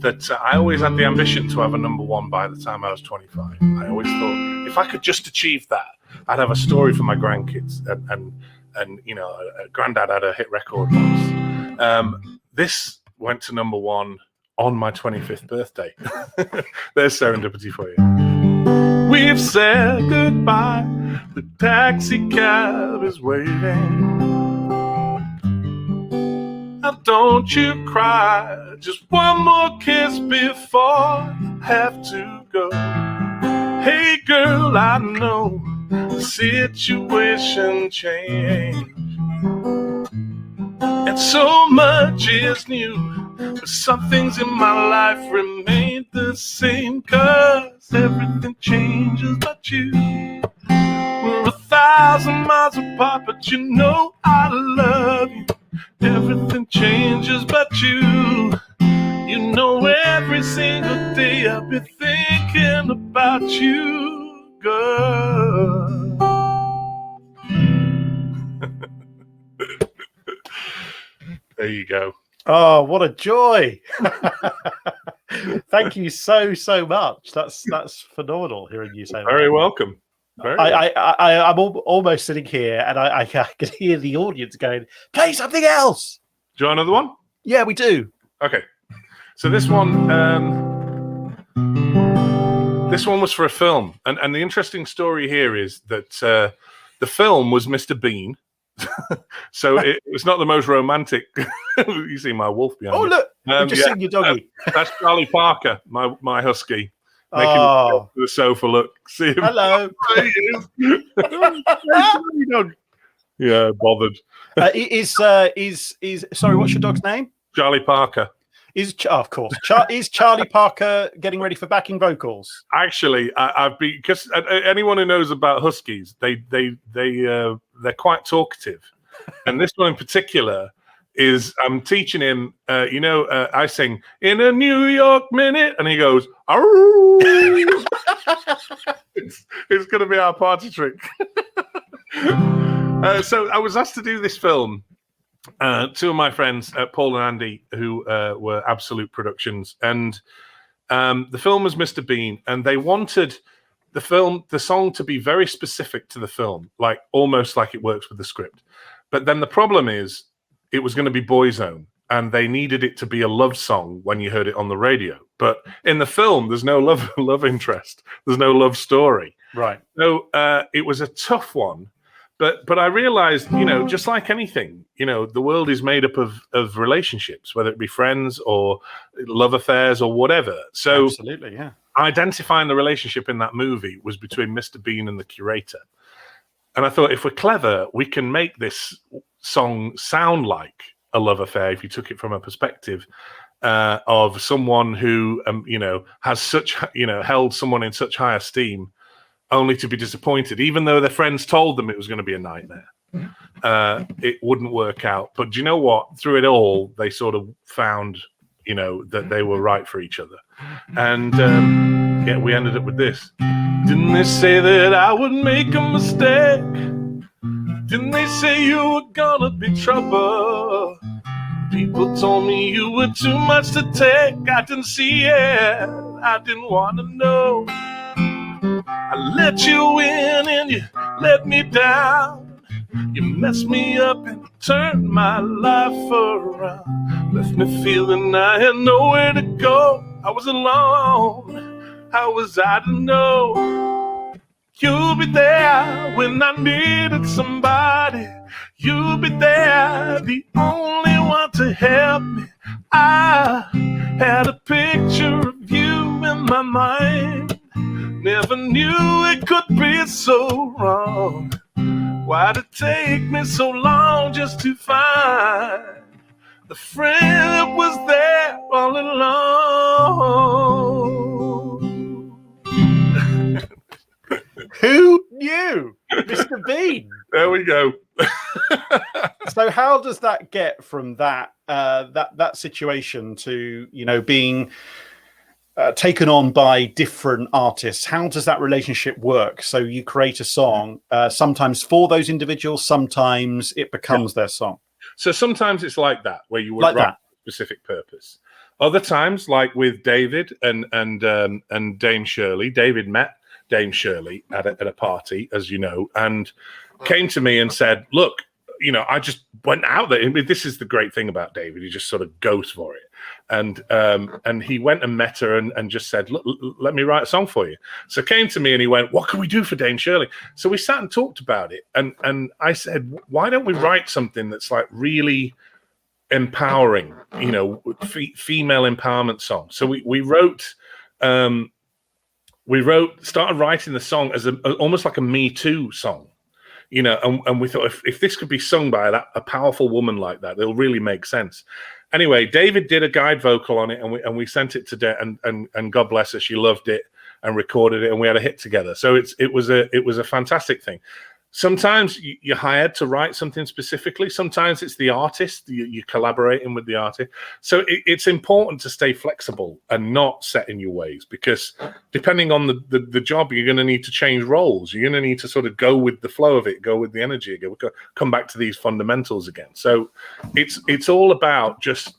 [SPEAKER 2] that I always had the ambition to have a #1 by the time I was 25. I always thought if I could just achieve that, I'd have a story for my grandkids, and you know, Granddad had a hit record once. This went to #1 on my 25th birthday. There's Serendipity for you. We've said goodbye, the taxi cab is waiting. Now don't you cry, just one more kiss before I have to go. Hey girl, I know the situation changed, and so much is new, but some things in my life remain the same, 'cause everything changes but you. We're 1,000 miles apart, but you know I love you. Everything changes but you. You know every single day I'll be thinking about you, girl. There you go.
[SPEAKER 1] Oh, what a joy. Thank you so much. That's phenomenal hearing you say that.
[SPEAKER 2] Very welcome.
[SPEAKER 1] I'm almost sitting here and I can hear the audience going, play something else.
[SPEAKER 2] Do you want another one?
[SPEAKER 1] Yeah, we do.
[SPEAKER 2] Okay. So this one was for a film. And the interesting story here is that the film was Mr. Bean. So it was not the most romantic. You see my wolf behind me.
[SPEAKER 1] Oh, look. I've just seen your doggy.
[SPEAKER 2] That's Charlie Parker, my husky. Making to the sofa look. See him.
[SPEAKER 1] Hello.
[SPEAKER 2] Yeah, bothered.
[SPEAKER 1] Sorry, what's your dog's name?
[SPEAKER 2] Charlie Parker.
[SPEAKER 1] Of course. Is Charlie Parker getting ready for backing vocals?
[SPEAKER 2] Actually, I've been, because anyone who knows about huskies, they're quite talkative, and this one in particular is I'm teaching him. I sing in a New York minute, and he goes, it's going to be our party trick. So I was asked to do this film. Two of my friends, Paul and Andy, who were Absolute Productions, and the film was Mr. Bean, and they wanted the song to be very specific to the film, like almost like it works with the script. But then the problem is, it was going to be Boyzone, and they needed it to be a love song when you heard it on the radio. But in the film, there's no love interest, there's no love story.
[SPEAKER 1] Right.
[SPEAKER 2] So it was a tough one. But I realized, just like anything, the world is made up of relationships, whether it be friends or love affairs or whatever. So
[SPEAKER 1] absolutely, yeah.
[SPEAKER 2] Identifying the relationship in that movie was between Mr. Bean and the curator. And I thought, if we're clever, we can make this song sound like a love affair if you took it from a perspective of someone who, has such, held someone in such high esteem, only to be disappointed, even though their friends told them it was going to be a nightmare. It wouldn't work out. But do you know what? Through it all, they sort of found, that they were right for each other. And we ended up with this. Didn't they say that I would make a mistake? Didn't they say you were gonna be trouble? People told me you were too much to take. I didn't see it. I didn't want to know. I let you in and you let me down. You messed me up and turned my life around. Left me feeling I had nowhere to go. I was alone. How was I to know you'll be there when I needed somebody? You'll be there, the only one to help me. I had a picture of you in my mind. Never knew it could be so wrong. Why'd it take me so long just to find the friend that was there all along?
[SPEAKER 1] Who knew? Mr. Bean.
[SPEAKER 2] There we go.
[SPEAKER 1] So how does that get from that that situation to, you know, being taken on by different artists? How does that relationship work? So you create a song, sometimes for those individuals, sometimes it becomes their song.
[SPEAKER 2] So sometimes it's like that, where you would
[SPEAKER 1] Like
[SPEAKER 2] write
[SPEAKER 1] that.
[SPEAKER 2] a specific purpose. Other times, like with David and Dame Shirley, David met Dame Shirley at a party, as you know, and came to me and said, look, you know, I just went out there. I mean, this is the great thing about David. He just sort of goes for it. And he went and met her and just said, look, let me write a song for you. So came to me and he went, what can we do for Dame Shirley? So we sat and talked about it. And I said, why don't we write something that's like really empowering, you know, female empowerment song. So we started writing the song as almost like a Me Too song. You know, and we thought if this could be sung by a powerful woman like that, it'll really make sense. Anyway, David did a guide vocal on it, and we sent it to and God bless her, she loved it and recorded it, and we had a hit together. So it was a fantastic thing. Sometimes you're hired to write something specifically. Sometimes it's the artist. You're collaborating with the artist. So it's important to stay flexible and not set in your ways, because depending on the job, you're going to need to change roles. You're going to need to sort of go with the flow of it, go with the energy again. We'll come back to these fundamentals again. So it's all about just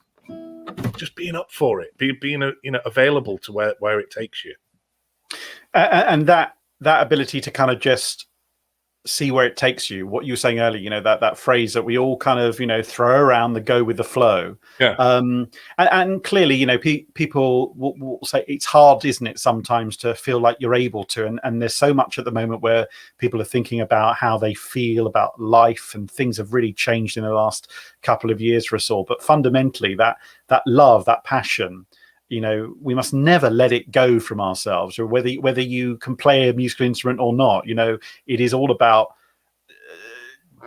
[SPEAKER 2] being up for it, being available to where it takes you.
[SPEAKER 1] And that ability to kind of just see where it takes you. What you were saying earlier, you know, that phrase that we all kind of, you know, throw around, the go with the flow.
[SPEAKER 2] Yeah.
[SPEAKER 1] And clearly, you know, people will say it's hard, isn't it, sometimes to feel like you're able to. And there's so much at the moment where people are thinking about how they feel about life, and things have really changed in the last couple of years for us all. But fundamentally, that love, that passion, you know, we must never let it go from ourselves, or whether you can play a musical instrument or not. You know, it is all about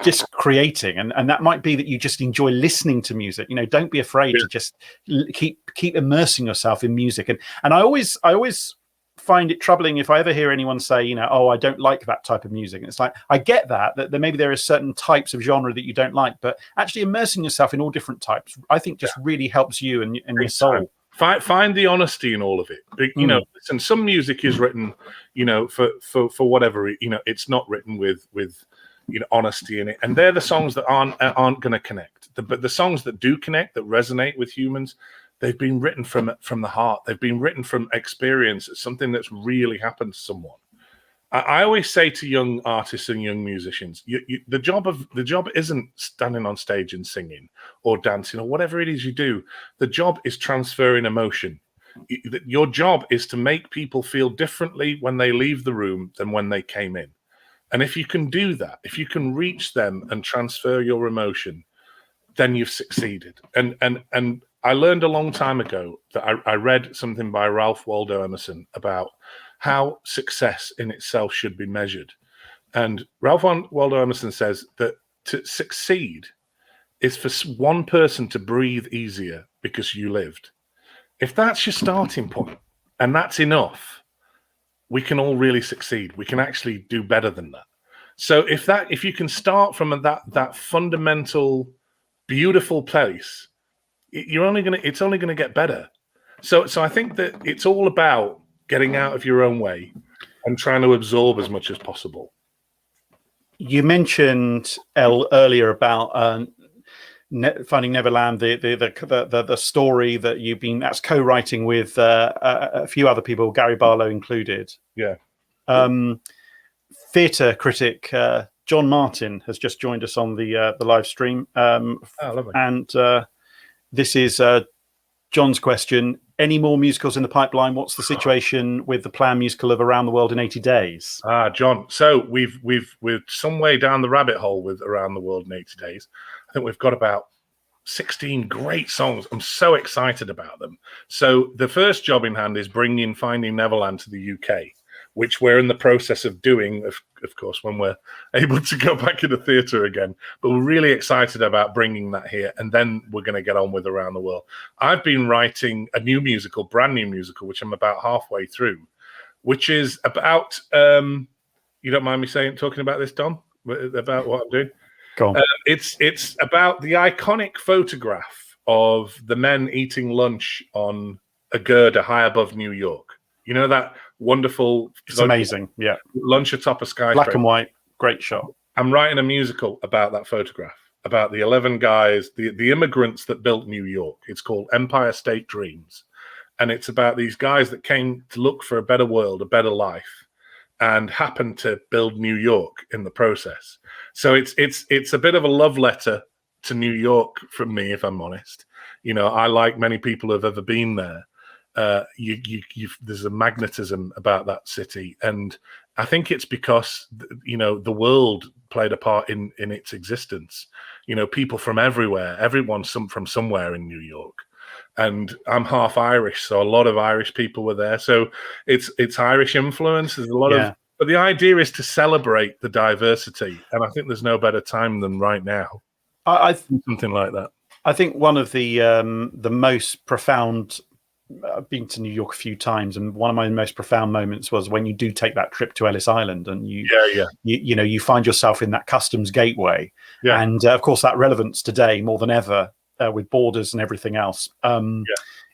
[SPEAKER 1] just creating, and that might be that you just enjoy listening to music. You know, don't be afraid to just keep immersing yourself in music. And I always find it troubling if I ever hear anyone say, you know, oh, I don't like that type of music. And it's like, I get that maybe there are certain types of genre that you don't like, but actually immersing yourself in all different types, I think just really helps you and your soul.
[SPEAKER 2] Find the honesty in all of it. You know, listen, some music is written, you know, for whatever, you know, it's not written with you know, honesty in it, and they're the songs that aren't going to connect. But the songs that do connect, that resonate with humans, they've been written from the heart. They've been written from experience. It's something that's really happened to someone. I always say to young artists and young musicians, the job isn't standing on stage and singing or dancing or whatever it is you do. The job is transferring emotion. Your job is to make people feel differently when they leave the room than when they came in. And if you can do that, if you can reach them and transfer your emotion, then you've succeeded. And I learned a long time ago that I read something by Ralph Waldo Emerson about how success in itself should be measured. And Ralph Waldo Emerson says that to succeed is for one person to breathe easier because you lived. If that's your starting point and that's enough, we can all really succeed. We can actually do better than that. So if you can start from that fundamental, beautiful place, it's only going to get better. So I think that it's all about getting out of your own way and trying to absorb as much as possible. You
[SPEAKER 1] mentioned earlier about Finding Neverland, the story that you've been that's co-writing with a few other people, Gary Barlow included.
[SPEAKER 2] Yeah.
[SPEAKER 1] Theatre critic John Martin has just joined us on the live stream.
[SPEAKER 2] Lovely.
[SPEAKER 1] And this is John's question. any more musicals in the pipeline? What's the situation with the planned musical of Around the World in 80 Days?
[SPEAKER 2] John. So we're some way down the rabbit hole with Around the World in 80 Days. I think we've got about 16 great songs. I'm so excited about them. So the first job in hand is bringing Finding Neverland to the UK, which we're in the process of doing, of course, when we're able to go back in the theatre again. But we're really excited about bringing that here, and then we're going to get on with Around the World. I've been writing a new musical, brand new musical, which I'm about halfway through, which is about, you don't mind me talking about this, Dom, about what I'm doing?
[SPEAKER 1] Go on.
[SPEAKER 2] It's about the iconic photograph of the men eating lunch on a girder high above New York. You know that wonderful...
[SPEAKER 1] It's amazing, yeah.
[SPEAKER 2] Lunch atop a skyscraper.
[SPEAKER 1] Black and white, great shot.
[SPEAKER 2] I'm writing a musical about that photograph, about the 11 guys, the immigrants that built New York. It's called Empire State Dreams. And it's about these guys that came to look for a better world, a better life, and happened to build New York in the process. So it's a bit of a love letter to New York from me, if I'm honest. You know, I, like many people who've ever been there, there's a magnetism about that city, and I think it's because, you know, the world played a part in its existence. You know, people from everywhere, everyone from somewhere in New York. And I'm half Irish, so a lot of Irish people were there. So it's Irish influence. There's a lot of, but the idea is to celebrate the diversity, and I think there's no better time than right now. Something like that.
[SPEAKER 1] I think one of the most profound. I've been to New York a few times, and one of my most profound moments was when you do take that trip to Ellis Island, and you find yourself in that customs gateway, and of course that relevance today more than ever. With borders and everything else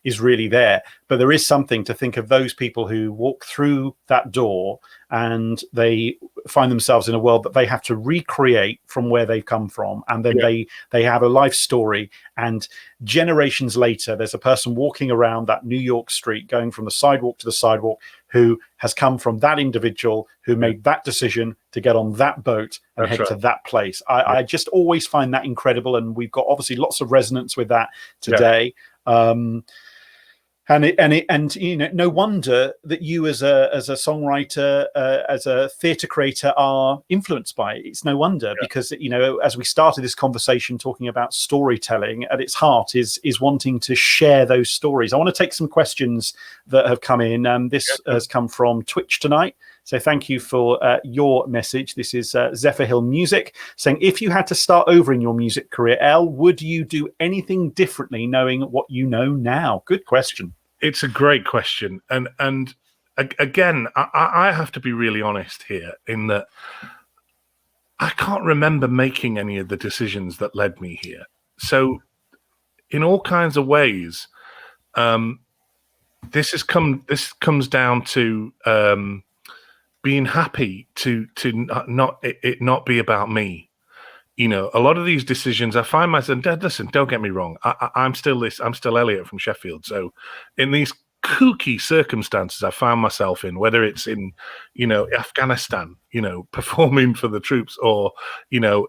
[SPEAKER 1] is really there. But there is something to think of those people who walk through that door and they find themselves in a world that they have to recreate from where they've come from. And then they have a life story. And generations later, there's a person walking around that New York street, going from the sidewalk to the sidewalk, who has come from that individual who made that decision to get on that boat and head to that place. I just always find that incredible. And we've got obviously lots of resonance with that today. And you know, no wonder that you as a songwriter, as a theatre creator, are influenced by it. It's no wonder because, you know, as we started this conversation talking about storytelling, at its heart is wanting to share those stories. I want to take some questions that have come in. This has come from Twitch tonight. So thank you for your message. This is Zephyr Hill Music saying, if you had to start over in your music career, Elle, would you do anything differently knowing what you know now? Good question.
[SPEAKER 2] It's a great question. And again, I have to be really honest here in that I can't remember making any of the decisions that led me here. So in all kinds of ways, this comes down to being happy to not be about me. You know, a lot of these decisions, I find myself. Listen, don't get me wrong. I'm still Eliot from Sheffield. So, in these kooky circumstances, I found myself in, whether it's in, you know, Afghanistan, you know, performing for the troops, or, you know,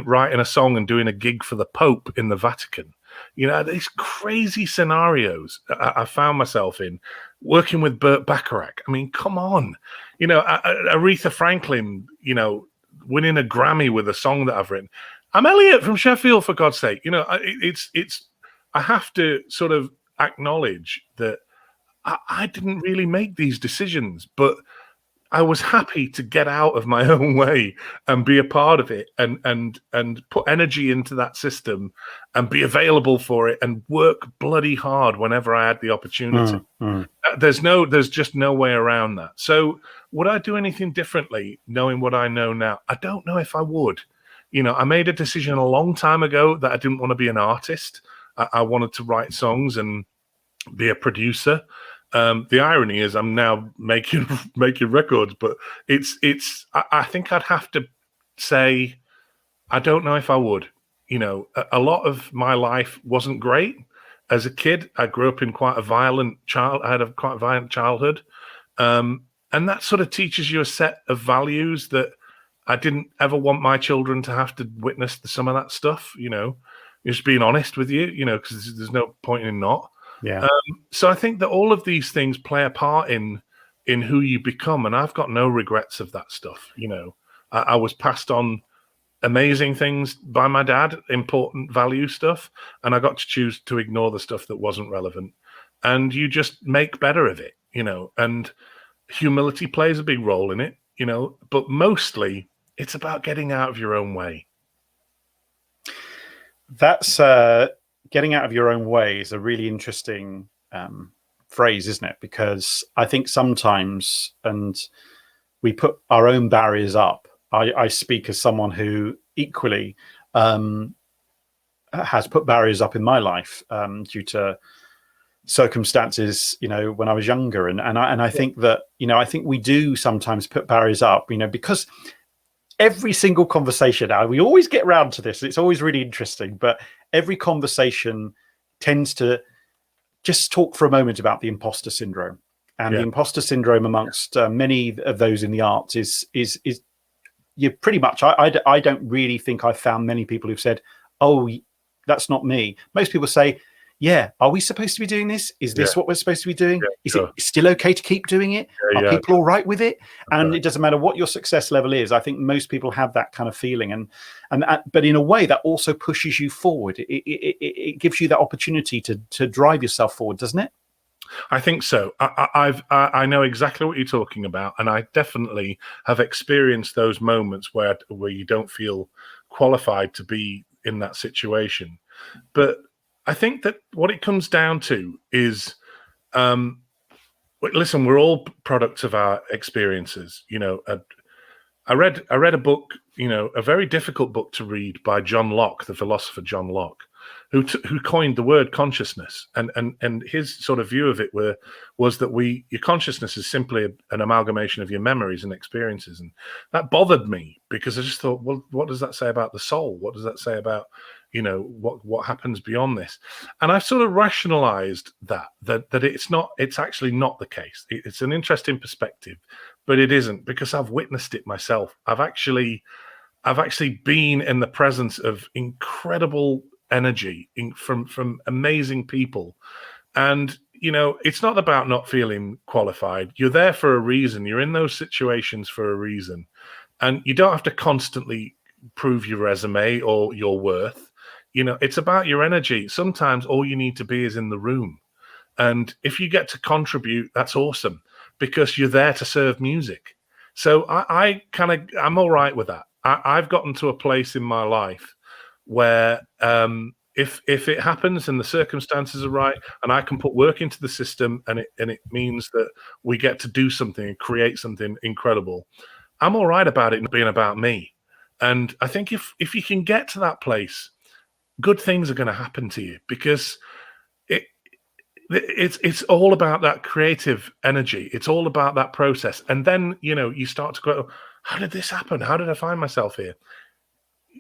[SPEAKER 2] writing a song and doing a gig for the Pope in the Vatican. You know, these crazy scenarios I found myself in, working with Burt Bacharach. I mean, come on, you know, Aretha Franklin, you know, winning a Grammy with a song that I've written. I'm Eliot from Sheffield, for God's sake. You know, it's. I have to sort of acknowledge that I didn't really make these decisions, but I was happy to get out of my own way and be a part of it, and put energy into that system and be available for it and work bloody hard whenever I had the opportunity. There's just no way around that. So would I do anything differently knowing what I know now? I don't know if I would. You know, I made a decision a long time ago that I didn't want to be an artist. I wanted to write songs and be a producer. The irony is I'm now making records, but I think I'd have to say I don't know if I would. You know, a lot of my life wasn't great. As a kid, I grew up in quite a violent I had a quite violent childhood. And that sort of teaches you a set of values that I didn't ever want my children to have to witness some of that stuff, you know. Just being honest with you, you know, because there's no point in not.
[SPEAKER 1] Yeah.
[SPEAKER 2] So I think that all of these things play a part in who you become, and I've got no regrets of that stuff. I was passed on amazing things by my dad, important value stuff, and I got to choose to ignore the stuff that wasn't relevant. And you just make better of it, and humility plays a big role in it, but mostly it's about getting out of your own way.
[SPEAKER 1] That's getting out of your own way is a really interesting phrase, isn't it? Because I think sometimes, and we put our own barriers up. I speak as someone who equally has put barriers up in my life due to circumstances, when I was younger, and I think that I think we do sometimes put barriers up, because every single conversation now, we always get around to this. It's always really interesting, but every conversation tends to just talk for a moment about the imposter syndrome, and the imposter syndrome amongst many of those in the arts is you pretty much. I don't really think I've found many people who've said, "Oh, that's not me." Most people say, "Yeah, are we supposed to be doing this? Is this what we're supposed to be doing? Is it still okay to keep doing it? Are people all right with it?" And it doesn't matter what your success level is. I think most people have that kind of feeling, and but in a way that also pushes you forward. It gives you that opportunity to drive yourself forward, doesn't it?
[SPEAKER 2] I think so. I know exactly what you're talking about, and I definitely have experienced those moments where you don't feel qualified to be in that situation. But I think that what it comes down to is, listen, we're all products of our experiences. I read a book, a very difficult book to read by John Locke, the philosopher John Locke, who coined the word consciousness, and his sort of view of it was that your consciousness is simply an amalgamation of your memories and experiences, and that bothered me because I just thought, well, what does that say about the soul? What does that say about what happens beyond this? And I've sort of rationalized that it's actually not the case. It's an interesting perspective, but it isn't, because I've witnessed it myself. I've actually been in the presence of incredible energy from amazing people, and it's not about not feeling qualified. You're there for a reason. You're in those situations for a reason, and you don't have to constantly prove your resume or your worth. It's about your energy. Sometimes all you need to be is in the room, and if you get to contribute, that's awesome, because you're there to serve music. So I'm all right with that. I've gotten to a place in my life where if it happens and the circumstances are right, and I can put work into the system, and it means that we get to do something and create something incredible, I'm all right about it being about me. And I think if you can get to that place, good things are going to happen to you, because it's all about that creative energy. It's all about that process. And then, you start to go, how did this happen? How did I find myself here?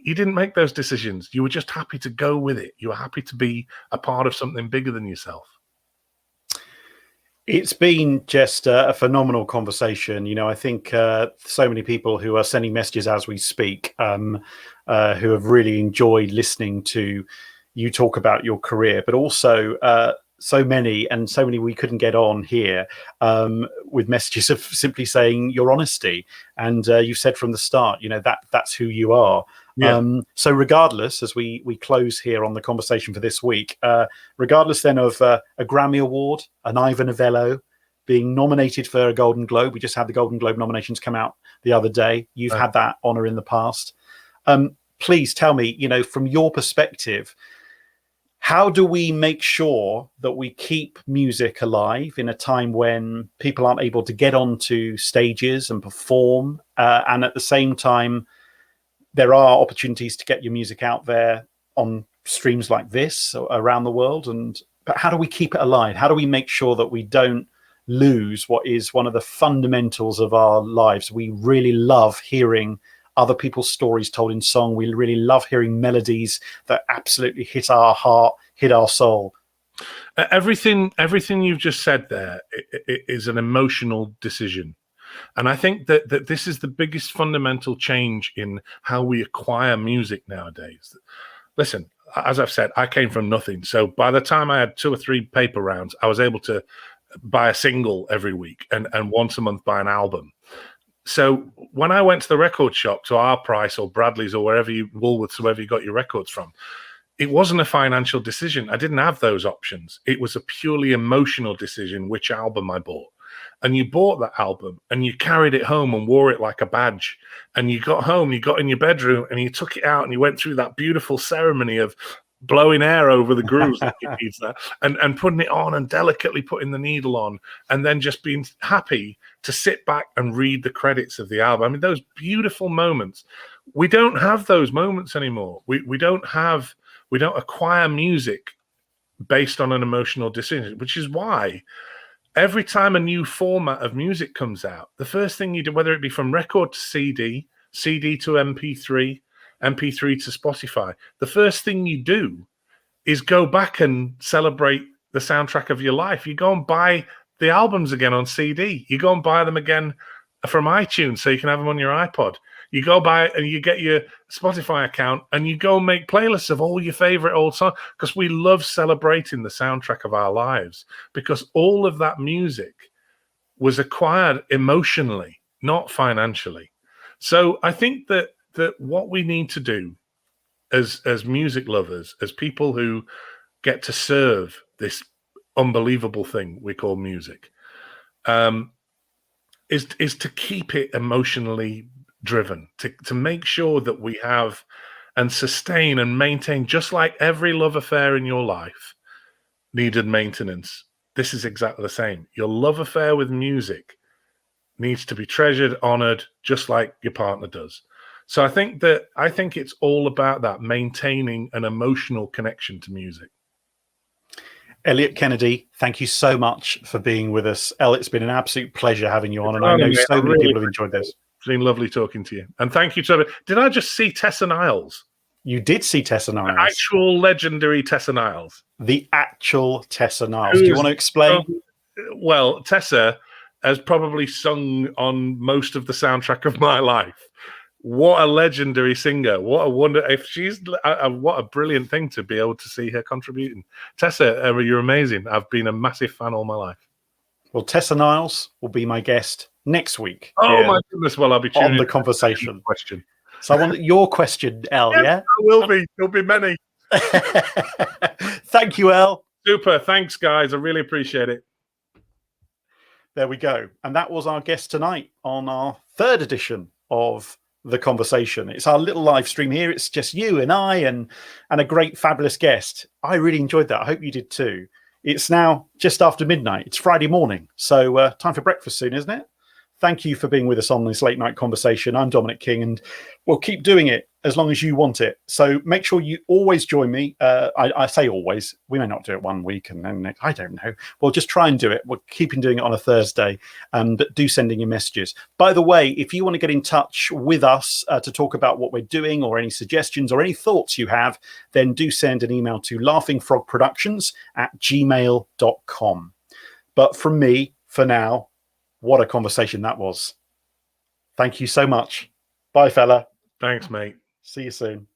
[SPEAKER 2] You didn't make those decisions. You were just happy to go with it. You were happy to be a part of something bigger than yourself.
[SPEAKER 1] It's been just a phenomenal conversation. I think so many people who are sending messages as we speak, who have really enjoyed listening to you talk about your career, but also so many we couldn't get on here with messages of simply saying your honesty. And you said from the start, that's who you are. Yeah. So regardless, as we close here on the conversation for this week, regardless then of a Grammy Award, an Ivor Novello, being nominated for a Golden Globe. We just had the Golden Globe nominations come out the other day. You've had that honor in the past. Please tell me, from your perspective, how do we make sure that we keep music alive in a time when people aren't able to get onto stages and perform, and at the same time, there are opportunities to get your music out there on streams like this around the world? But how do we keep it alive? How do we make sure that we don't lose what is one of the fundamentals of our lives? We really love hearing other people's stories told in song. We really love hearing melodies that absolutely hit our heart, hit our soul.
[SPEAKER 2] Everything you've just said there is an emotional decision. And I think that this is the biggest fundamental change in how we acquire music nowadays. Listen, as I've said, I came from nothing. So by the time I had 2 or 3 paper rounds, I was able to buy a single every week and once a month buy an album. So when I went to the record shop, to Our Price or Bradley's or Woolworths, wherever you got your records from, it wasn't a financial decision. I didn't have those options. It was a purely emotional decision which album I bought. And you bought that album and you carried it home and wore it like a badge. And you got home, you got in your bedroom and you took it out and you went through that beautiful ceremony of blowing air over the grooves like it needs that, and putting it on and delicately putting the needle on, and then just being happy to sit back and read the credits of the album. I mean, those beautiful moments. We don't have those moments anymore. We don't acquire music based on an emotional decision, which is why every time a new format of music comes out, the first thing you do, whether it be from record to CD, CD to MP3, MP3 to Spotify, the first thing you do is go back and celebrate the soundtrack of your life. You go and buy the albums again on CD. You go and buy them again from iTunes so you can have them on your iPod. You go buy and you get your Spotify account and you go and make playlists of all your favorite old songs, because we love celebrating the soundtrack of our lives, because all of that music was acquired emotionally, not financially. So I think that what we need to do as music lovers, as people who get to serve this unbelievable thing we call music, is to keep it emotionally driven, to make sure that we have and sustain and maintain, just like every love affair in your life needed maintenance. This is exactly the same. Your love affair with music needs to be treasured, honored, just like your partner does. So I think it's all about that, maintaining an emotional connection to music.
[SPEAKER 1] Eliot Kennedy, thank you so much for being with us. It's been an absolute pleasure having you on, and I know so many people have enjoyed this.
[SPEAKER 2] It's been lovely talking to you. And thank you to Did I just see Tessa Niles?
[SPEAKER 1] You did see Tessa Niles.
[SPEAKER 2] The actual legendary Tessa Niles.
[SPEAKER 1] The actual Tessa Niles. Do you want to explain?
[SPEAKER 2] Well, Tessa has probably sung on most of the soundtrack of my life. What a legendary singer. What a wonder. If she's what a brilliant thing to be able to see her contributing. Tessa, you're amazing. I've been a massive fan all my life.
[SPEAKER 1] Well, Tessa Niles will be my guest next week.
[SPEAKER 2] Oh my goodness. Well, I'll be tuning
[SPEAKER 1] on the conversation.
[SPEAKER 2] Question.
[SPEAKER 1] So I want your question, El,
[SPEAKER 2] yes,
[SPEAKER 1] yeah?
[SPEAKER 2] There will be. There'll be many.
[SPEAKER 1] Thank you, El.
[SPEAKER 2] Super. Thanks, guys. I really appreciate it.
[SPEAKER 1] There we go. And that was our guest tonight on our 3rd edition of The Conversation. It's our little live stream here. It's just you and I and a great, fabulous guest. I really enjoyed that. I hope you did too. It's now just after midnight. It's Friday morning. So time for breakfast soon, isn't it? Thank you for being with us on this late night conversation. I'm Dominic King, and we'll keep doing it as long as you want it. So make sure you always join me. I say always. We may not do it one week and then next. I don't know. We'll just try and do it. We're keeping doing it on a Thursday, but do send in your messages. By the way, if you want to get in touch with us to talk about what we're doing or any suggestions or any thoughts you have, then do send an email to laughingfrogproductions@gmail.com. But from me, for now, what a conversation that was. Thank you so much. Bye, fella.
[SPEAKER 2] Thanks, mate.
[SPEAKER 1] See you soon.